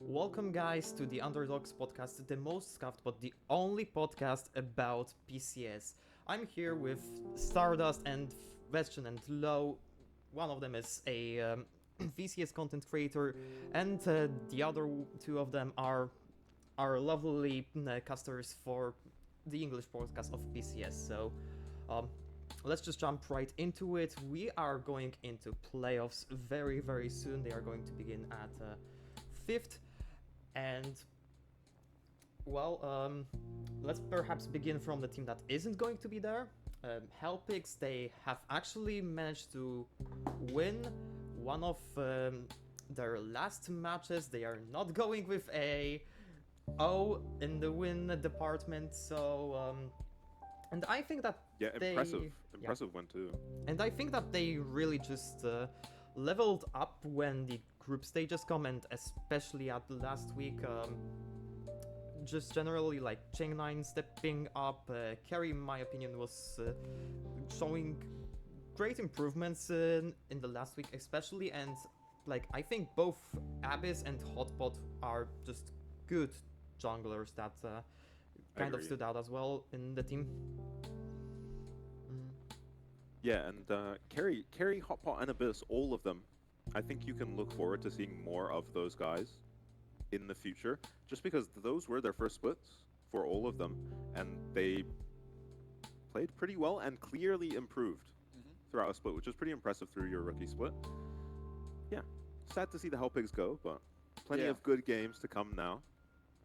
Welcome, guys, to the Underdogs Podcast, the most scuffed but the only podcast about PCS. I'm here with Stardust and Vestion and Low. One of them is a VCS content creator, and the other two of them are lovely casters for the English podcast of PCS. So, um, let's just jump right into it. We are going into playoffs very, very soon. They are going to begin at 5th. And, well, let's perhaps begin from the team that isn't going to be there. Hellpix, they have actually managed to win one of their last matches. They are not going with a O in the win department, so... and I think that impressive win too. And I think that they really just leveled up when the group stages come, and especially at last week, just generally like Cheng9 stepping up. Carry, in my opinion, was showing great improvements in the last week especially, and like I think both Abyss and Hotpot are just good junglers that kind of stood out as well in the team. Yeah, and Carry, Hotpot, and Abyss, all of them, I think you can look forward to seeing more of those guys in the future, just because those were their first splits for all of them, and they played pretty well and clearly improved throughout a split, which is pretty impressive through your rookie split. Yeah, sad to see the Hellpigs go, but plenty of good games to come now.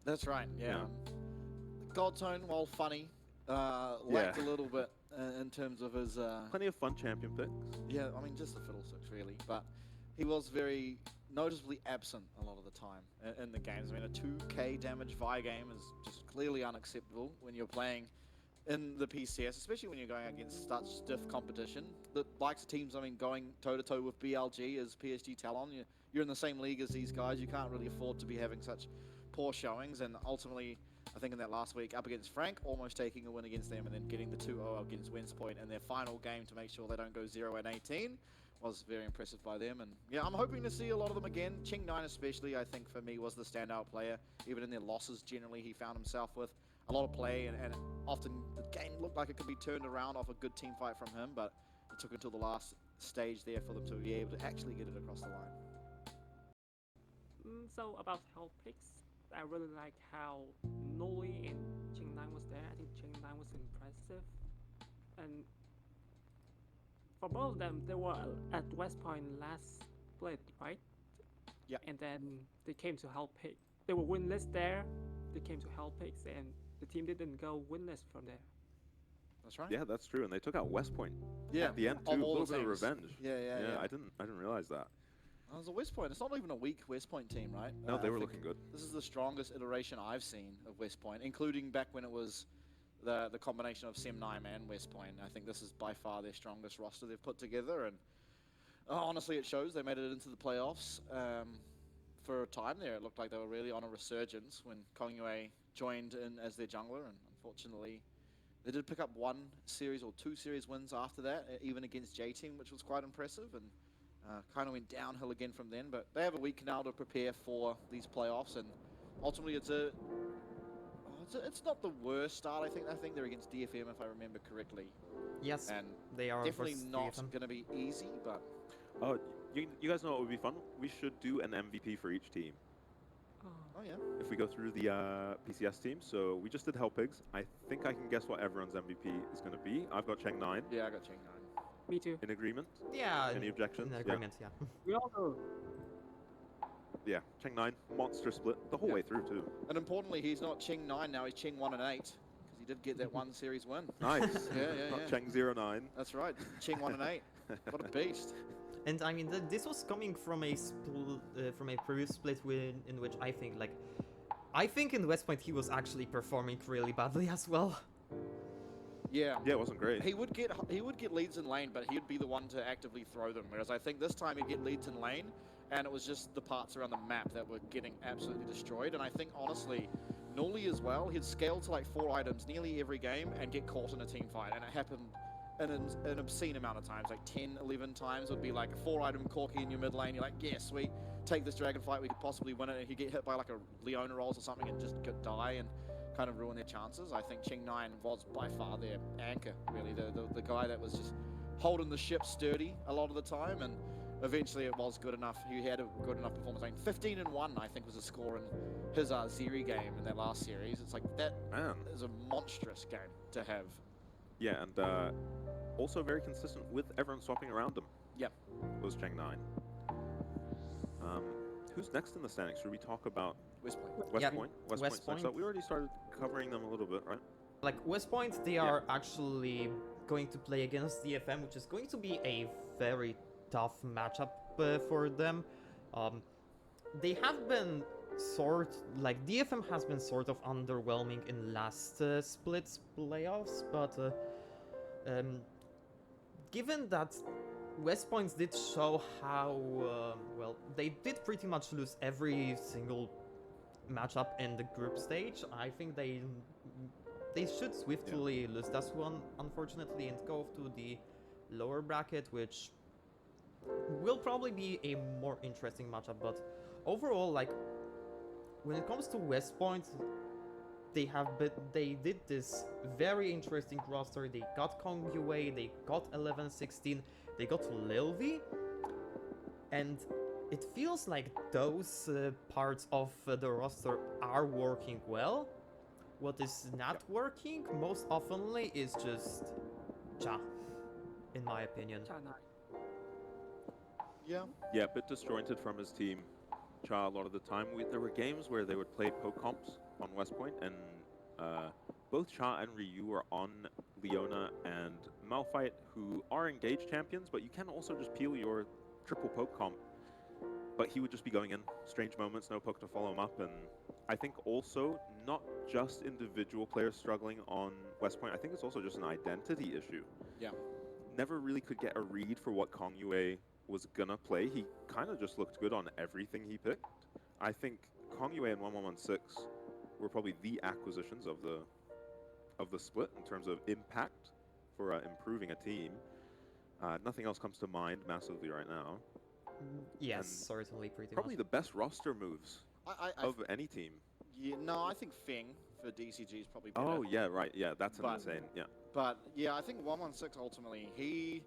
That's right, yeah. Godzone, while funny, lacked a little bit in terms of his... Plenty of fun champion picks. Yeah, I mean, just the fiddlesticks, really. But he was very noticeably absent a lot of the time in the games. I mean, a 2k damage Vi game is just clearly unacceptable when you're playing in the PCS, especially when you're going against such stiff competition. The likes of teams, I mean, going toe-to-toe with BLG as PSG Talon, you're in the same league as these guys. You can't really afford to be having such poor showings, and ultimately, I think in that last week, up against Frank, almost taking a win against them, and then getting the 2-0 against Westpoint in their final game to make sure they don't go 0-18 was very impressive by them. And yeah, I'm hoping to see a lot of them again. Cheng9 especially, I think for me, was the standout player. Even in their losses, generally, he found himself with a lot of play, and often the game looked like it could be turned around off a good team fight from him, but it took until the last stage there for them to be able to actually get it across the line. So about Hellpix, I really like how Noli and Cheng9 was there. I think Cheng9 was impressive. And for both of them, they were at West Point last split, right? Yeah. And then they came to Hellpix. They were winless there. They came to Hellpix, and the team didn't go winless from there. That's right. Yeah, that's true, and they took out West Point. Yeah, at the end too, a little bit of revenge. Yeah. I didn't realize that. It was a West Point. It's not even a weak West Point team, right? No, they were looking good. This is the strongest iteration I've seen of West Point, including back when it was the combination of Sem9 and West Point. I think this is by far their strongest roster they've put together, and honestly, it shows. They made it into the playoffs. For a time there, it looked like they were really on a resurgence when Kongyue joined in as their jungler, and unfortunately, they did pick up one series or two series wins after that, even against J-Team, which was quite impressive, and kind of went downhill again from then. But they have a week now to prepare for these playoffs, and ultimately it's not the worst start. I think they're against DFM, if I remember correctly. Yes, and they are definitely not DFM. going to be easy, but... Oh, you guys know what would be fun? We should do an MVP for each team. Oh, yeah. If we go through the PCS team, so we just did Hellpigs. I think I can guess what everyone's MVP is going to be. I've got Cheng9. Yeah, I got Cheng9. Me too. In agreement? Yeah. Any objections? In agreement, yeah. We all know. Yeah, Cheng9, monster split the whole way through too. And importantly, he's not Cheng9 now, he's Cheng1 and 8, because he did get that one series win. Nice. Yeah. Not Cheng09. That's right, Cheng1 and 8. What a beast. And I mean, this was coming from a previous split win in which I think in West Point he was actually performing really badly as well. Yeah, it wasn't great. He would get leads in lane, but he'd be the one to actively throw them. Whereas I think this time he'd get leads in lane, and it was just the parts around the map that were getting absolutely destroyed. And I think honestly, Noli as well, he'd scale to like 4 items nearly every game and get caught in a team fight, and it happened an obscene amount of times, like 10, 11 times would be like a 4-item Corki in your mid lane. You're like, yeah, sweet, take this dragon fight, we could possibly win it. And you get hit by like a Leona rolls or something and just die and kind of ruin their chances. I think Ching9 was by far their anchor, really, the guy that was just holding the ship sturdy a lot of the time, and eventually it was good enough. He had a good enough performance. I mean, 15-1, I think, was the score in his Zeri game in that last series. It's like, that is a monstrous game to have. Yeah, and also very consistent with everyone swapping around him. Yep. Was Cheng9. Who's next in the standings? Should we talk about West Point? West Yeah, Point? West Point's next Point. up. We already started covering them a little bit, right? Like West Point, they are actually going to play against DFM, which is going to be a very tough matchup for them. They have been DFM has been sort of underwhelming in last splits playoffs, but given that West Point did show how well they did pretty much lose every single matchup in the group stage, I think they should swiftly lose this one, unfortunately, and go to the lower bracket, which will probably be a more interesting matchup. But overall, like, when it comes to West Point, they did this very interesting roster. They got Kong Yue, they got 11-16, they got Lilvi, and it feels like those parts of the roster are working well. What is not working most oftenly is just Cha, in my opinion. Yeah. Yeah, a bit disjointed from his team. Cha, a lot of the time. There were games where they would play poke comps on West Point, and both Cha and Ryu were on Leona and Malphite, who are engaged champions, but you can also just peel your triple poke comp. But he would just be going in, strange moments, no poke to follow him up, and I think also not just individual players struggling on West Point, I think it's also just an identity issue. Yeah. Never really could get a read for what Kong Yue was gonna play. He kind of just looked good on everything he picked. I think Kong Yue and 1116 were probably the acquisitions of the split in terms of impact for improving a team. Nothing else comes to mind massively right now. Yes, And certainly, pretty Probably much. the best roster moves of any team. Yeah, no, I think Feng for DCG is probably better. Oh yeah, right. Yeah, that's insane. Yeah. But yeah, I think 116 ultimately, he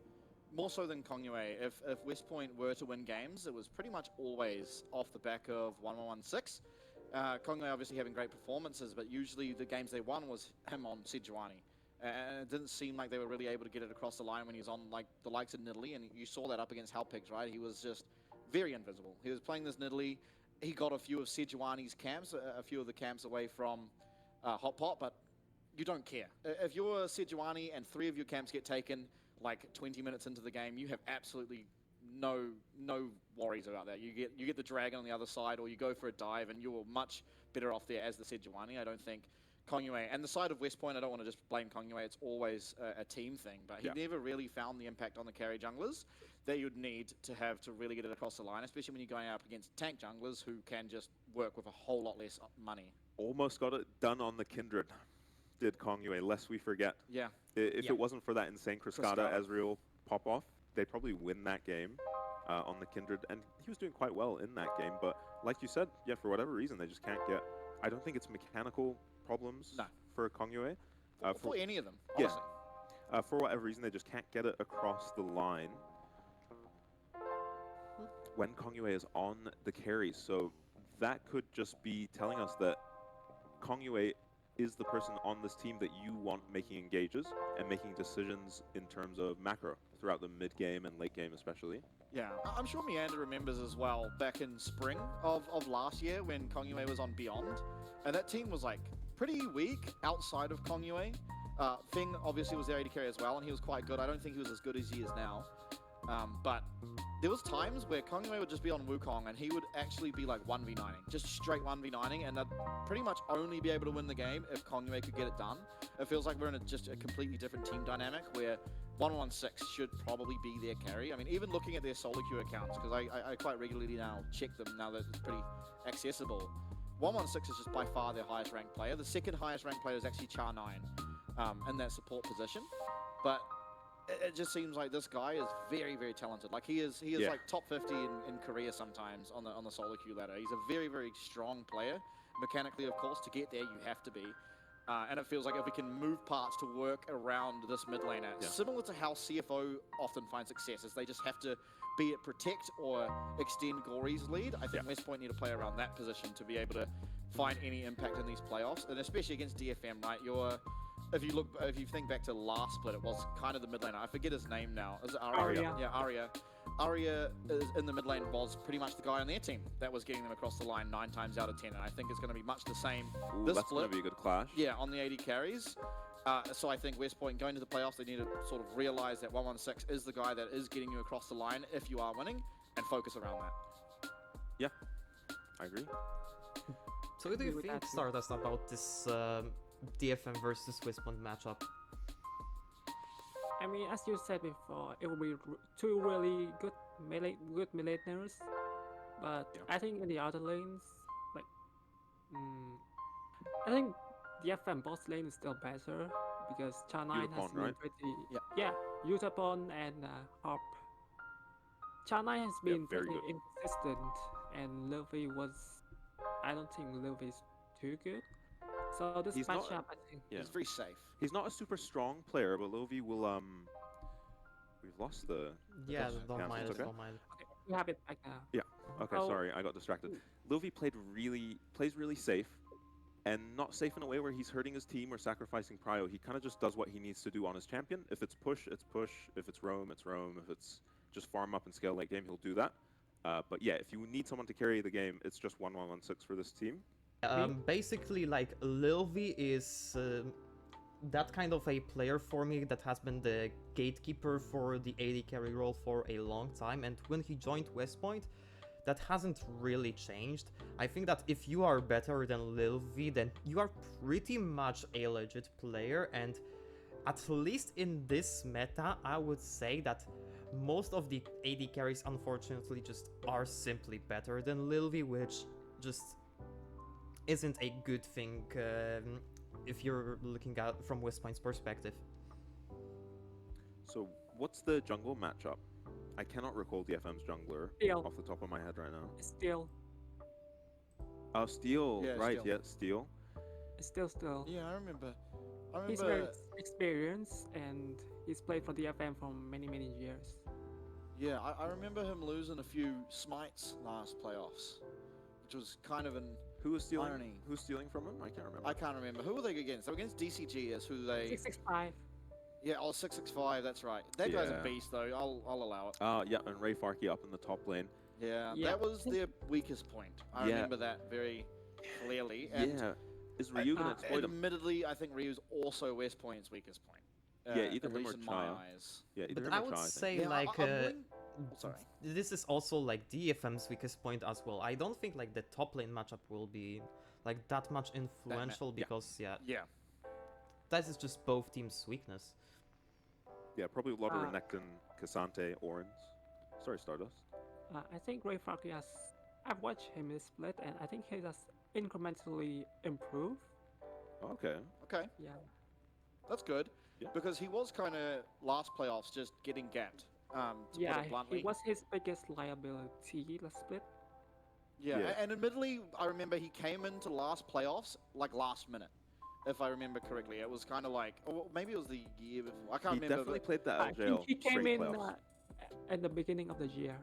more so than Kong Yue, if West Point were to win games, it was pretty much always off the back of 1116. Kong Yue obviously having great performances, but usually the games they won was him on Sejuani. And it didn't seem like they were really able to get it across the line when he was on like the likes of Nidalee, and you saw that up against Halpigs, right? He was just very invisible. He was playing this Nidalee. He got a few of Sejuani's camps, a few of the camps away from Hot Pot, but you don't care. If you're Sejuani and 3 of your camps get taken like 20 minutes into the game, you have absolutely no worries about that. You get the dragon on the other side, or you go for a dive, and you're much better off there as the Sejuani. I don't think Kong Yue, and the side of West Point, I don't want to just blame Kong Yue, it's always a team thing, but he never really found the impact on the carry junglers that you'd need to have to really get it across the line, especially when you're going up against tank junglers who can just work with a whole lot less money. Almost got it done on the Kindred, did Kong Yue, lest we forget. Yeah. If it wasn't for that insane Cruscata Ezreal pop-off, they'd probably win that game on the Kindred, and he was doing quite well in that game, but like you said, yeah, for whatever reason, they just can't get... I don't think it's mechanical problems for Kong Yue. For any of them, honestly. Yeah. For whatever reason, they just can't get it across the line when Kong Yue is on the carry. So that could just be telling us that Kong Yue is the person on this team that you want making engages and making decisions in terms of macro throughout the mid-game and late game especially. Yeah, I'm sure Meander remembers as well back in spring of last year when Kong Yue was on Beyond, and that team was like pretty weak outside of Kong Yue. Feng obviously was there AD carry as well, and he was quite good. I don't think he was as good as he is now. But there was times where Kong Yue would just be on Wukong and he would actually be like 1v9ing, just straight 1v9ing, and they'd pretty much only be able to win the game if Kong Yue could get it done. It feels like we're in just a completely different team dynamic where 116 should probably be their carry. I mean, even looking at their solo queue accounts, because I quite regularly now check them now that it's pretty accessible. 116 is just by far their highest ranked player. The second highest ranked player is actually Char9 in that support position. But it just seems like this guy is very, very talented. Like he is Yeah. like top 50 in Korea sometimes on the solo queue ladder. He's a very, very strong player. Mechanically, of course, to get there you have to be. And it feels like if we can move parts to work around this mid laner, Yeah. similar to how CFO often finds success, is they just have to be it protect or extend Gory's lead. I think Yeah. West Point need to play around that position to be able to find any impact in these playoffs, and especially against DFM, right? If you think back to last split, it was kind of the mid laner. I forget his name now. Is it Arya? Arya. Yeah, Arya. Arya is in the mid lane was pretty much the guy on their team that was getting them across the line 9 times out of 10, and I think it's going to be much the same Ooh, this that's split. going to be a good clash. Yeah, on the AD carries. So I think West Point going to the playoffs, they need to sort of realize that 116 is the guy that is getting you across the line if you are winning, and focus around that. I agree. So what do you Agree with think, that too. Stardust, about this DFM versus West Point matchup? I mean, as you said before, it will be two really good melee laners, but Yeah. I think in the other lanes, like, I think the FM boss lane is still better because Cha9 has Utapon, been right? pretty, Yeah. Utapon and Harp. Cha9 has Yeah, been very pretty good. inconsistent, and Luffy I don't think Luffy is too good. So this He's not- matchup, I think, Yeah. He's very safe. He's not a super strong player, but Lovi will we've lost the Yeah, Cancels, don't mind it, okay. don't mind it. okay, we have it back now. Okay, Oh. sorry, I got distracted. Lovi plays really safe, and not safe in a way where he's hurting his team or sacrificing prio. He kind of just does what he needs to do on his champion. If it's push, it's push. If it's roam, it's roam. If it's just farm up and scale late game, he'll do that. But yeah, if you need someone to carry the game, it's just 1-1-1-6 for this team. Basically, like, Lil V is that kind of a player for me that has been the gatekeeper for the AD carry role for a long time, and when he joined West Point, that hasn't really changed. I think that if you are better than Lil V, then you are pretty much a legit player, and at least in this meta, I would say that most of the AD carries unfortunately just are simply better than Lil V, which just isn't a good thing if you're looking at from West Point's perspective. So what's the jungle matchup? I cannot recall DFM's jungler Steel. off the top of my head right now. It's still, Oh, Steel, Yeah, right? Steel. Yeah, Steel. it's still. Yeah, I remember. He's very experienced and he's played for the FM for many years. Yeah, I remember him losing a few smites last playoffs, which was kind of an Who was stealing? irony. Who's stealing from him? I can't remember. I can't remember. Who were they against? They were against DCG is who they... 665. Yeah, 665, that's right. That guy's a Yeah. beast, though. I'll allow it. Yeah, and Ray Farkey up in the top lane. Yeah, Yeah. that was their weakest point. I Yeah. remember that very clearly. And Yeah. Is Ryu gonna exploit him? admittedly, I think Ryu's also West Point's weakest point. Yeah, either at him least or in my Cha. eyes. Yeah, either But him I or would Cha, I think. say, Yeah, like, I'm willing- sorry. this is also like DFM's weakest point as well. I don't think like the top lane matchup will be like that much influential yeah. because yeah, Yeah. that is just both teams' weakness. Yeah, probably a lot of Uh, Renekton, Cassante, Orange. Sorry, Stardust. I think Ray Farkey has. I've watched him in split, and I think he has incrementally improved. Okay. Okay, Yeah, that's good. Yeah. Because he was kind of last playoffs just getting gapped. To put yeah, it bluntly. he was his biggest liability last split. Yeah, Yeah. and admittedly, I remember he came into last playoffs like last minute, if I remember correctly. It was kind of like, or maybe it was the year before. I can't He remember. definitely but played that I LJL think he came straight in playoffs. at the beginning of the year.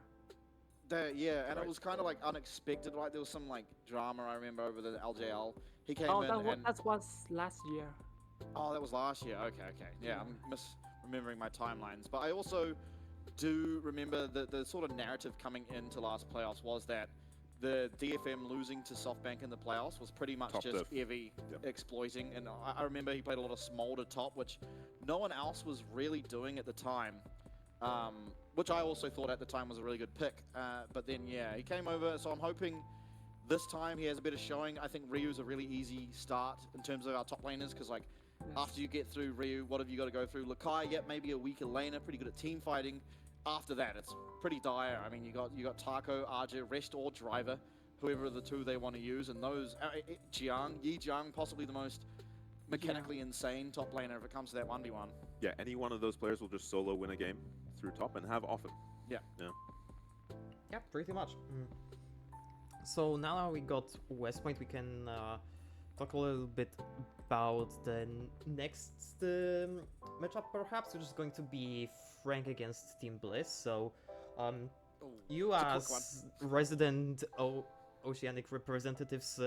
Yeah, and Right. it was kind of like unexpected. Like there was some like drama I remember over the LJL. He came Oh, in and that was last year. oh, that was last year. Okay. Yeah, I'm misremembering my timelines. But I also do remember the sort of narrative coming into last playoffs was that the DFM losing to SoftBank in the playoffs was pretty much Top just diff. Evie Yep. exploiting. And I remember he played a lot of Smolder top, which no one else was really doing at the time. Which I also thought at the time was a really good pick. But then, yeah, he came over. So I'm hoping this time he has a better showing. I think Ryu's a really easy start in terms of our top laners because, like, Yes. after you get through Ryu, what have you got to go through? Lakai, yep, maybe a weaker laner, pretty good at team fighting. After that, it's pretty dire. I mean, you got Taco, Arja, Rest, or Driver, whoever of the two they want to use, and those Yi Jiang, possibly the mechanically insane top laner if it comes to that 1v1. Yeah, any one of those players will just solo win a game through top and have off him. Yeah. Yeah, pretty much. So now that we got West Point, we can talk a little bit about the next matchup, perhaps, which is going to be Frank against Team Bliss. So, you it's a quick as resident Oceanic representatives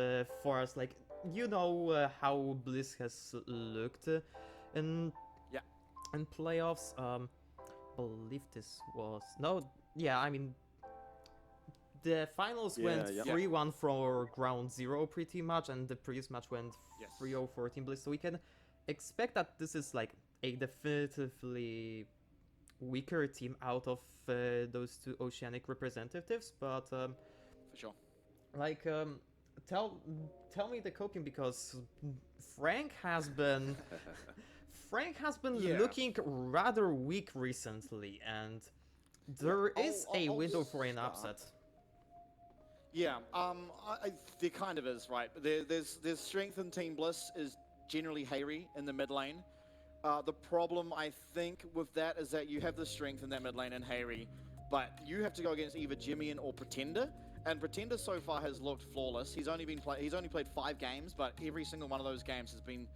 for us, like, you know how Bliss has looked in in playoffs. Believe this was the finals went 3-1 for Ground Zero pretty much, and the previous match went 3-0 for Team Bliss. So we can expect that this is like a definitively weaker team out of those two Oceanic representatives. But For sure. like, tell me the coping, because Frank has been looking rather weak recently, and there is a window for an upset. Yeah, there kind of is, right? There's strength in Team Bliss is generally Hayri in the mid lane. The problem, I think, with that is that you have the strength in that mid lane in Hayri, but you have to go against either Jimmy or Pretender, and Pretender so far has looked flawless. He's only played 5 games, but every single one of those games has been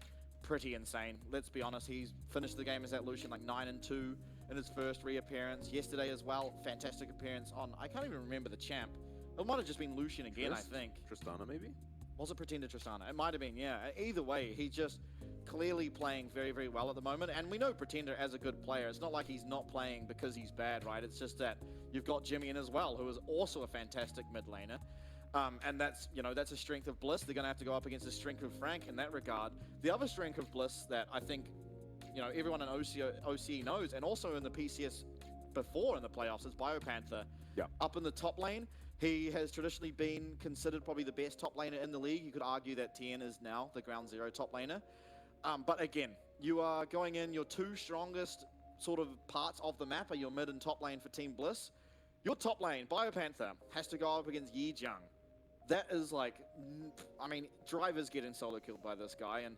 pretty insane. Let's be honest, he's finished the game as that Lucian like 9-2 in his first reappearance. Yesterday as well, fantastic appearance on, I can't even remember the champ. It might have just been Lucian again, I think. Tristana, maybe? Was it Pretender Tristana? It might have been, yeah. Either way, he's just clearly playing very, very well at the moment. And we know Pretender as a good player. It's not like he's not playing because he's bad, right? It's just that you've got Jimmy in as well, who is also a fantastic mid laner. And that's a strength of Bliss. They're going to have to go up against the strength of Frank in that regard. The other strength of Bliss that I think, everyone in OCE knows, and also in the PCS before in the playoffs, is Biopanther. Yeah. Up in the top lane, he has traditionally been considered probably the best top laner in the league. You could argue that Tien is now the Ground Zero top laner. But again, you are going in, your 2 strongest sort of parts of the map are your mid and top lane for Team Bliss. Your top lane, Biopanther, has to go up against Yi Jiang. That is like, Driver's getting solo killed by this guy, and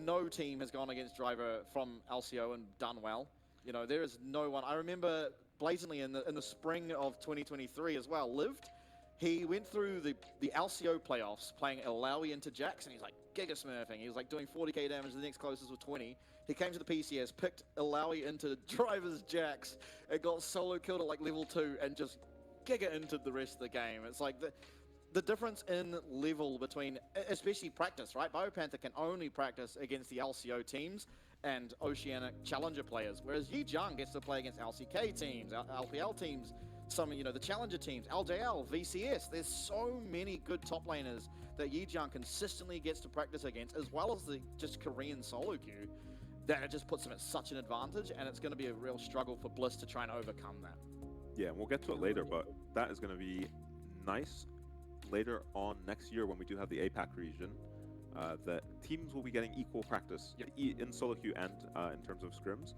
no team has gone against Driver from LCO and done well. There is no one. I remember blatantly in the spring of 2023 as well, Lived. He went through the LCO playoffs playing Ilaoi into Jax, and he's like giga smurfing. He was like doing 40k damage, the next closest was 20. He came to the PCS, picked Ilaoi into Driver's Jax, and got solo killed at like level 2 and just giga entered the rest of the game. It's like the difference in level between, especially practice, right? Biopanther can only practice against the LCO teams and Oceanic Challenger players, whereas Yi Jiang gets to play against LCK teams, LPL teams, some, the Challenger teams, LJL, VCS. There's so many good top laners that Yi Jiang consistently gets to practice against, as well as the just Korean solo queue, that it just puts him at such an advantage, and it's going to be a real struggle for Bliss to try and overcome that. Yeah, and we'll get to it later, but that is going to be nice later on next year when we do have the APAC region. That teams will be getting equal practice in solo queue and in terms of scrims.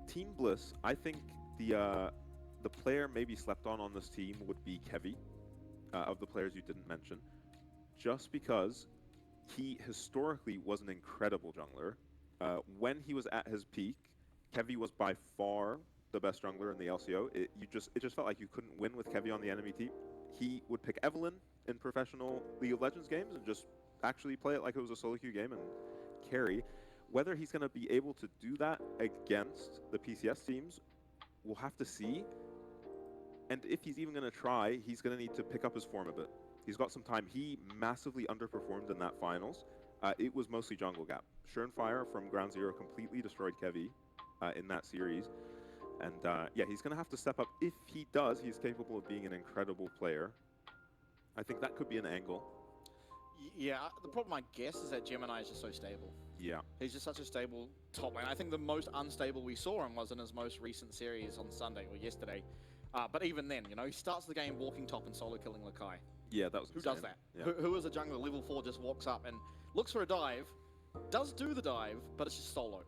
Team Bliss, I think the player maybe slept on this team would be Kevy, of the players you didn't mention, just because he historically was an incredible jungler. When he was at his peak, Kevy was by far the best jungler in the LCO. It just felt like you couldn't win with Kevy on the enemy team. He would pick Evelynn in professional League of Legends games and just actually play it like it was a solo queue game and carry. Whether he's going to be able to do that against the PCS teams, we'll have to see. And if he's even going to try, he's going to need to pick up his form a bit. He's got some time. He massively underperformed in that finals. It was mostly jungle gap. Surenfire from Ground Zero completely destroyed Kevy in that series. And he's going to have to step up. If he does, he's capable of being an incredible player. I think that could be an angle. Yeah, the problem, I guess, is that Gemini is just so stable. Yeah. He's just such a stable top lane. I think the most unstable we saw him was in his most recent series on Sunday or yesterday. But even then, he starts the game walking top and solo killing Lakai. Yeah, that was Who insane. does that? Yeah. Who is a jungler level 4 just walks up and looks for a dive, does do the dive, but it's just solo.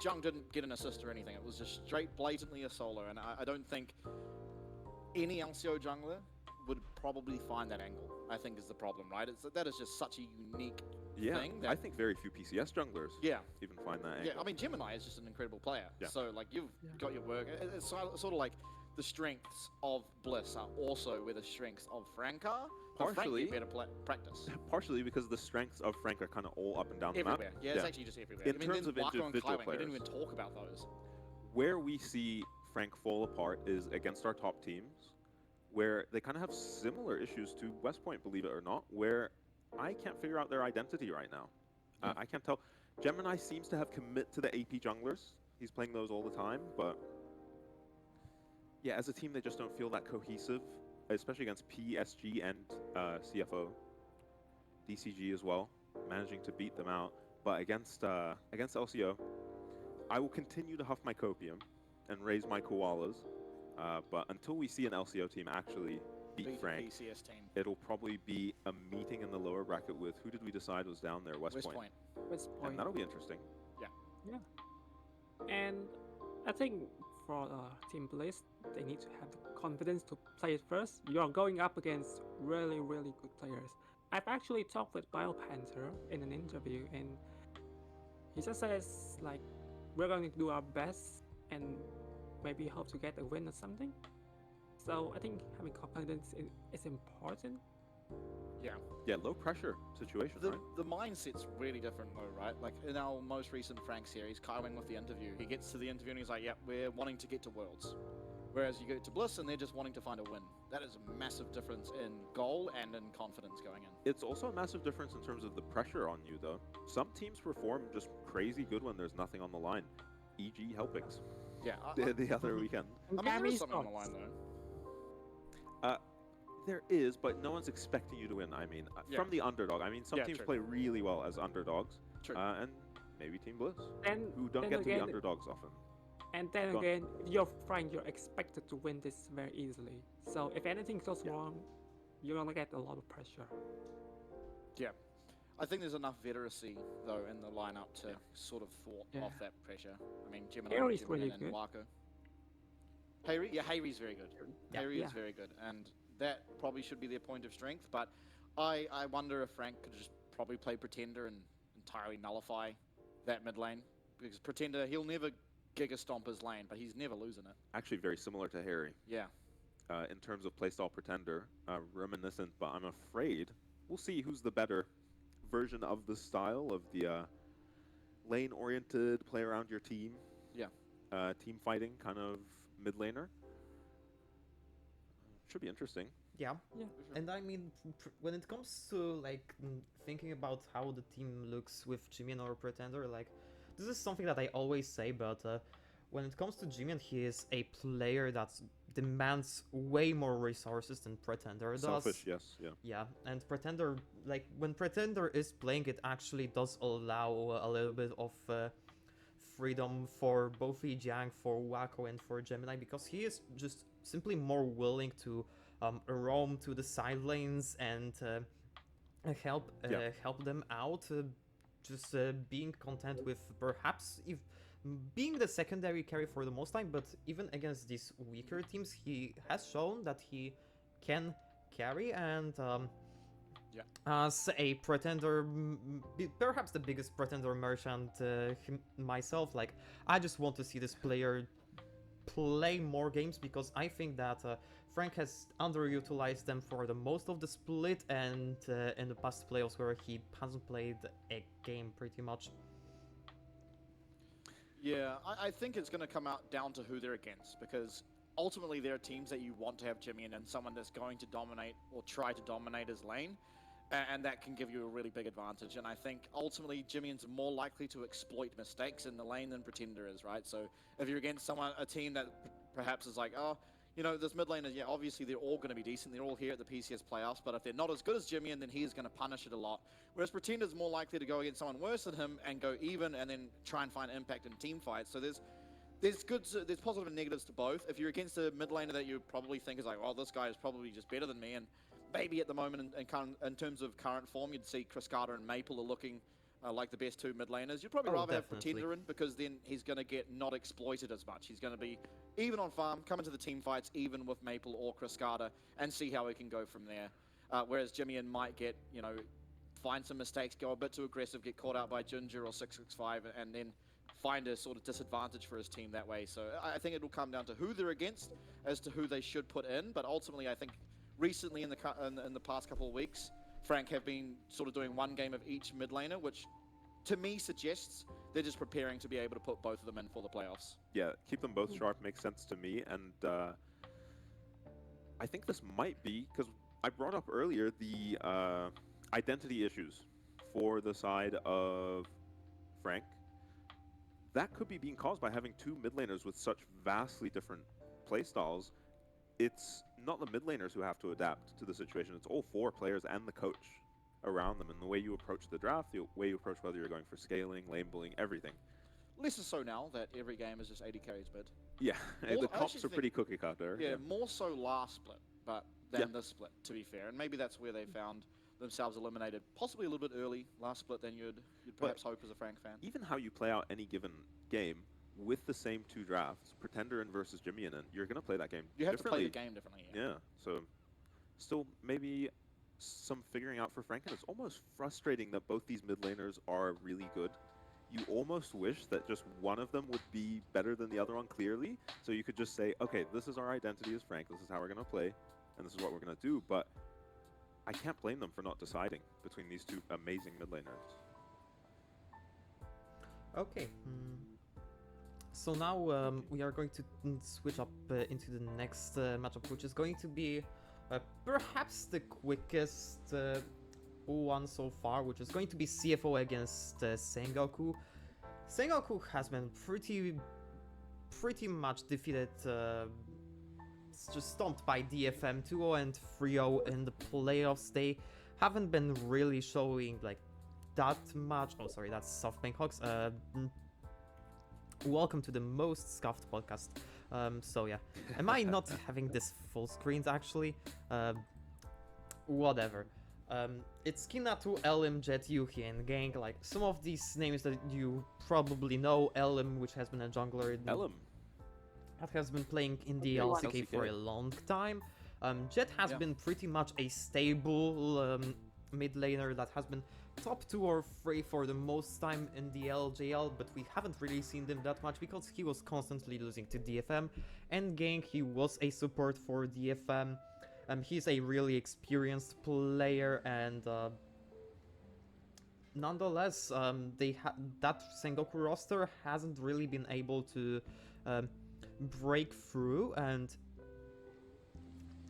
Jung didn't get an assist or anything. It was just straight blatantly a solo, and I don't think any LCO jungler would probably find that angle, I think is the problem, right? That is just such a unique Yeah, thing. I think very few PCS junglers Yeah. even find that Yeah, angle. I mean, Gemini is just an incredible player. Yeah. So, like, you've Yeah. got your work. It's sort of like the strengths of Bliss are also where the strengths of Frank are. But Frank Partially- get better practice. Partially because the strengths of Frank are kind of all up and down the Everywhere. map. Yeah, it's actually just everywhere. In I mean, terms then of Wako and individual Kaiwing, we didn't even players. talk about those. Where we see Frank fall apart is against our top teams, where they kind of have similar issues to West Point, believe it or not, where I can't figure out their identity right now. I can't tell. Gemini seems to have commit to the AP junglers. He's playing those all the time, but yeah, as a team, they just don't feel that cohesive, especially against PSG and CFO, DCG as well, managing to beat them out. But against LCO, I will continue to huff my copium and raise my koalas. But until we see an LCO team actually beat Beat the Frank, PCS team. it'll probably be a meeting in the lower bracket with, who did we decide was down there? West Point. West Point. And that'll be interesting. And I think for Team Bliss, they need to have the confidence to play it first. You are going up against really, really good players. I've actually talked with BioPanther in an interview, and he just says, like, we're going to do our best and maybe hope to get a win or something. So I think having confidence is important. Yeah, low pressure situation, The, right? the mindset's really different though, right? Like in our most recent Frank series, Kaiwing with the interview, he gets to the interview and he's like, "Yep, we're wanting to get to Worlds." Whereas you go to Bliss and they're just wanting to find a win. That is a massive difference in goal and in confidence going in. It's also a massive difference in terms of the pressure on you, though. Some teams perform just crazy good when there's nothing on the line, e.g. Helpings Yeah, the other weekend. I mean, there Gary's is something on the thoughts. line though. There is, but no one's expecting you to win. I mean, Yeah. from the underdog. I mean, some Yeah, teams true. play really well as underdogs, True. and maybe Team Bliss, And who don't then get to be again, underdogs often. And then Go on. again, if you're Frank, you're expected to win this very easily. So if anything goes wrong, you're gonna get a lot of pressure. I think there's enough veteracy though in the lineup to Yeah. sort of thwart Yeah. off that pressure. I mean, Gemini, Harry's Gemini really and good. Wako. Harry's very good. Yeah. Harry is Yeah. very good, and that probably should be their point of strength. But I wonder if Frank could just probably play Pretender and entirely nullify that mid lane, because Pretender, he'll never giga stomp his lane, but he's never losing it. Actually, very similar to Harry Yeah. in terms of playstyle pretender, reminiscent, but I'm afraid we'll see who's the better version of the style of the lane-oriented, play around your team, team fighting kind of mid laner. Should be interesting. Yeah. Yeah. And I mean, when it comes to like thinking about how the team looks with Jimin or Pretender, like this is something that I always say, but when it comes to Jimin, he is a player that demands way more resources than Pretender does. Selfish, yes, yeah. Yeah, and Pretender, like when Pretender is playing, it actually does allow a little bit of freedom for both Jiang, for Wako, and for Gemini, because he is just simply more willing to roam to the side lanes and help help them out. Just being content with perhaps if being the secondary carry for the most time, but even against these weaker teams, he has shown that he can carry, and as a pretender, perhaps the biggest pretender merchant myself, like I just want to see this player play more games, because I think that Frank has underutilized them for the most of the split and in the past playoffs where he hasn't played a game pretty much. Yeah, I think it's going to come out down to who they're against, because ultimately there are teams that you want to have Jimmy in and someone that's going to dominate or try to dominate his lane, and that can give you a really big advantage. And I think ultimately Jimmy's more likely to exploit mistakes in the lane than Pretender is, right? So if you're against a team that perhaps is like, oh, you know, this mid laner, yeah, obviously they're all going to be decent. They're all here at the PCS playoffs, but if they're not as good as Jimmy, then he's going to punish it a lot. Whereas Pretender's more likely to go against someone worse than him and go even, and then try and find impact in team fights. So there's positive and negatives to both. If you're against a mid laner that you probably think is like, oh, this guy is probably just better than me, and maybe at the moment in terms of current form, you'd see Chris Carter and Maple are looking like the best two mid laners. You'd probably rather have Definitely. Pretender in, because then he's going to get not exploited as much. He's going to be even on farm, come into the team fights even with Maple or Chris Carter, and see how he can go from there. Whereas Jimmy might get, find some mistakes, go a bit too aggressive, get caught out by Ginger or 665, and then find a sort of disadvantage for his team that way. So I think it'll come down to who they're against as to who they should put in. But ultimately, I think recently in the past couple of weeks, Frank have been sort of doing one game of each mid laner, which to me suggests they're just preparing to be able to put both of them in for the playoffs. Yeah, keep them both sharp makes sense to me, and I think this might be, because I brought up earlier the identity issues for the side of Frank. That could be being caused by having two mid laners with such vastly different playstyles. It's not the mid laners who have to adapt to the situation, it's all four players and the coach around them, and the way you approach the draft, the way you approach whether you're going for scaling, lane bullying, everything. Less so now that every game is just 80 carries mid. Yeah, Well, the I comps actually are pretty cookie cutter. Yeah, more so last split, but than this split, to be fair. And maybe that's where they found themselves eliminated, possibly a little bit early last split than you'd perhaps hope as a Frank fan. Even how you play out any given game with the same two drafts, Pretender and versus Jimmy and you're going to play that game You have to play differently. the game differently. Yeah, so still maybe some figuring out for Frank, and it's almost frustrating that both these mid laners are really good. You almost wish that just one of them would be better than the other one clearly, so you could just say, okay, this is our identity as Frank, this is how we're going to play, and this is what we're going to do, but I can't blame them for not deciding between these two amazing mid laners. Okay. So now we are going to switch up into the next matchup, which is going to be perhaps the quickest one so far, which is going to be CFO against Sengoku. Sengoku has been pretty much defeated, just stomped by DFM 2-0 and 3-0 in the playoffs. They haven't been really showing like that much. Oh, sorry, that's SoftBank Hawks. Welcome to the most scuffed podcast. So yeah, am I not having this full screens actually? Whatever. It's Kinatu, Elim, Jet, Yuki, and Gang. Like some of these names that you probably know. Elim, which has been a jungler. Elim. That has been playing in the LCK for a long time. Jet has been pretty much a stable mid laner that has been top 2 or 3 for the most time in the LJL, but we haven't really seen them that much because he was constantly losing to DFM. And Gang, he was a support for DFM. He's a really experienced player, and nonetheless, that Sengoku roster hasn't really been able to break through, and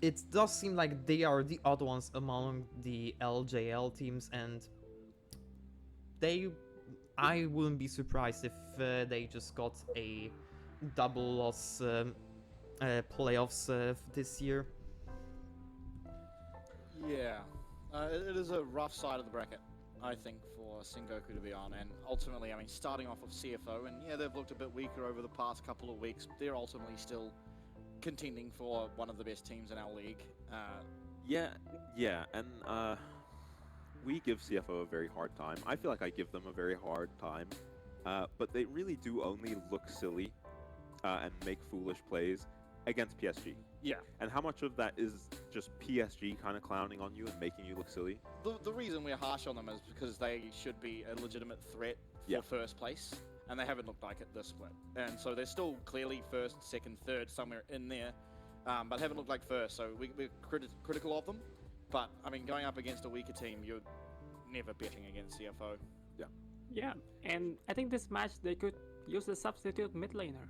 it does seem like they are the odd ones among the LJL teams, and I wouldn't be surprised if they just got a double loss playoffs this year. Yeah, it is a rough side of the bracket, I think, for Sengoku to be on. And ultimately, I mean, starting off with CFO, and yeah, they've looked a bit weaker over the past couple of weeks. They're ultimately still contending for one of the best teams in our league. Yeah, and we give CFO a very hard time. I feel like I give them a very hard time, but they really do only look silly and make foolish plays against PSG. Yeah. And how much of that is just PSG kind of clowning on you and making you look silly? The reason we're harsh on them is because they should be a legitimate threat for first place, and they haven't looked like it this split. And so they're still clearly first, second, third, somewhere in there, but haven't looked like first. So we're critical of them. But, I mean, going up against a weaker team, you're never betting against CFO. Yeah. Yeah, and I think this match they could use a substitute mid laner.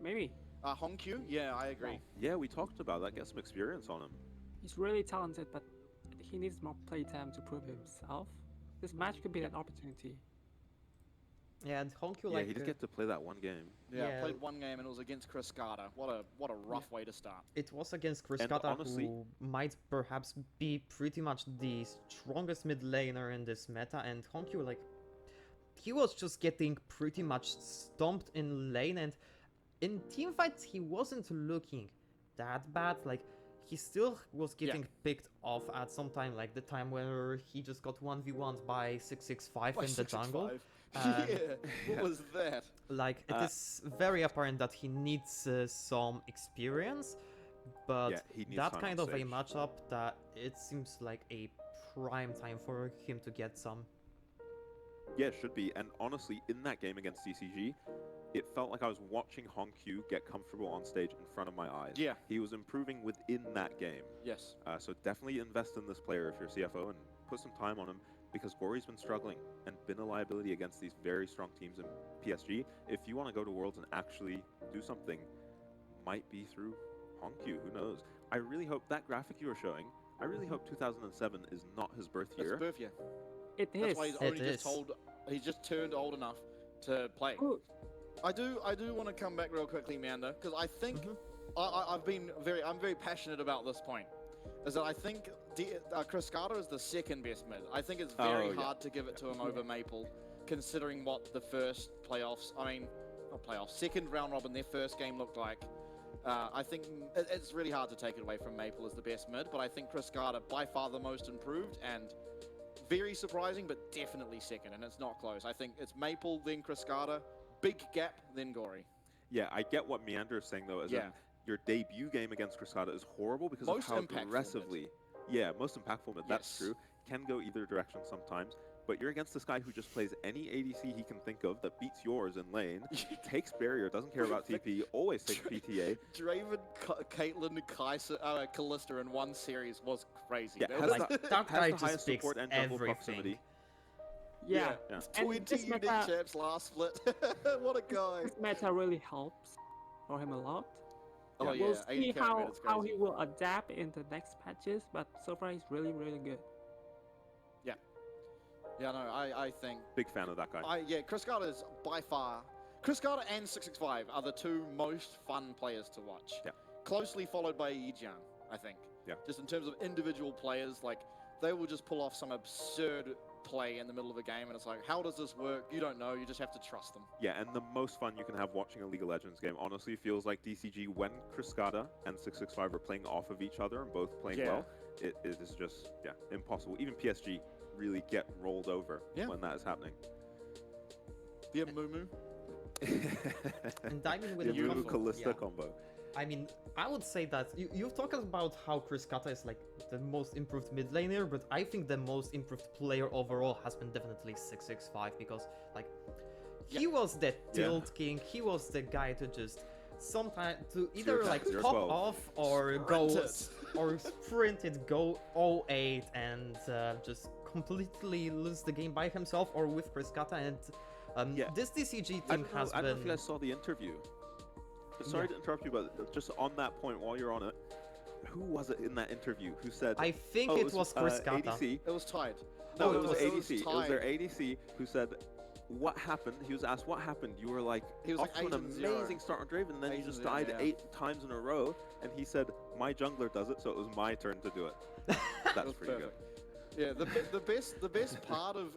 Maybe. Hongq? Yeah, I agree. Yeah, we talked about that. Get some experience on him. He's really talented, but he needs more playtime to prove himself. This match could be an opportunity. Yeah, and Hongq, Yeah, like he did get to play that one game. Yeah, Yeah. played one game and it was against Chris Carter. What a rough way to start. it was against Chris And Kata, honestly- who might perhaps be pretty much the strongest mid laner in this meta, and Hongq, like, he was just getting pretty much stomped in lane, and in teamfights he wasn't looking that bad. Like, he still was getting picked off at some time, like the time where he just got 1v1'd by 665 in the jungle. Yeah, what was that? Like, it is very apparent that he needs some experience, but Yeah, he needs that time kind on of a stage. matchup, that it seems like a prime time for him to get some. Yeah, it should be. And honestly, in that game against DCG, it felt like I was watching Hongq get comfortable on stage in front of my eyes. Yeah. He was improving within that game. Yes. So definitely invest in this player if you're CFO and put some time on him, because Gory's been struggling and been a liability against these very strong teams in PSG. If you want to go to Worlds and actually do something, might be through Hongq, who knows. I really hope that graphic you were showing, I really hope 2007 is not his birth That's year. birth year. It That's is. why he's It only is. he's just turned old enough to play. Good. I do want to come back real quickly, Meander, because I think Mhm. I'm very passionate about this point. Is that I think Chris Carter is the second best mid. I think it's very hard to give it to him over Maple, considering what the first playoffs, not playoffs, second round robin, their first game looked like. I think it's really hard to take it away from Maple as the best mid, but I think Chris Carter by far the most improved and very surprising, but definitely second, and it's not close. I think it's Maple, then Chris Carter, big gap, then Gory. Yeah, I get what Meander is saying though, as in your debut game against Cruzcada is horrible because Most of how impactful aggressively. Yeah, most impactful mid. That's Yes. true. Can go either direction sometimes. But you're against this guy who just plays any ADC he can think of that beats yours in lane, takes barrier, doesn't care about TP, always takes PTA. Draven, Caitlyn, Kalista in one series was crazy. Yeah, That has was Like, the, that has guy the just highest speaks support and jungle everything. proximity. Yeah. Yeah. And 20 this unique meta, champs last split. What a guy. this meta really helps for him a lot. Oh yeah, We'll 80 see carry how meta's how crazy. he will adapt in the next patches, but so far he's really good. Yeah, no, I think Big fan of that guy. Chris Carter is by far Chris Carter and 665 are the two most fun players to watch. Yeah. Closely followed by Yijian, I think. Yeah. Just in terms of individual players, like they will just pull off some absurd play in the middle of a game, and it's like, how does this work? You don't know. You just have to trust them. Yeah, and the most fun you can have watching a League of Legends game honestly feels like DCG when Cruzcada and 665 are playing off of each other and both playing Yeah. well. It is just, impossible. Even PSG really get rolled over Yeah. when that is happening. The Amumu. And diving with the the Yulu combo. Kalista combo. I mean, I would say that you've talked about how Chris Kata is like the most improved mid laner, but I think the most improved player overall has been definitely 665 because like he was the tilt king, he was the guy to just sometimes to either like 0-10, pop 0-12. off or Sprint go it. or sprint it, go 08 and just completely lose the game by himself or with Chris Kata and this DCG I team don't know, has I don't know if been you guys saw the interview. Sorry to interrupt you, but just on that point, while you're on it, who was it in that interview who said? I think oh, it was Chris Kata. ADC. It was tied. No, Oh, it was it ADC. It was their tied. ADC who said, "What happened?" He was asked, "What happened?" You were like, He was "Off like to an 8-0. amazing start on Draven, and then you 8-0, just died yeah. 8 times in a row." And he said, "My jungler does it, so it was my turn to do it." That's was pretty good. perfect. Yeah, the best part of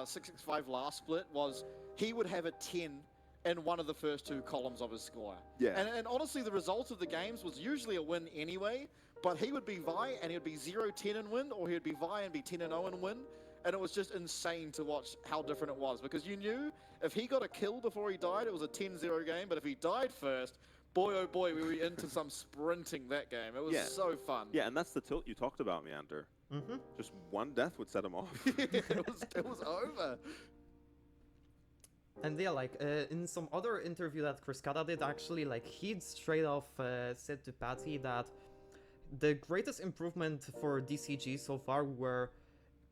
665 last split was he would have a 10 in one of the first two columns of his score. Yeah. And honestly, the result of the games was usually a win anyway, but he would be Vi and he would be 0-10 and win, or he'd be Vi and be 10-0 and win. And it was just insane to watch how different it was, because you knew if he got a kill before he died, it was a 10-0 game, but if he died first, boy oh boy, we were into some sprinting that game. It was Yeah. so fun. Yeah, and that's the tilt you talked about, Meander. Mm-hmm. Just one death would set him off. it was over. And yeah, like in some other interview that Chris Kata did, actually, like he straight off said to Patty that the greatest improvement for DCG so far were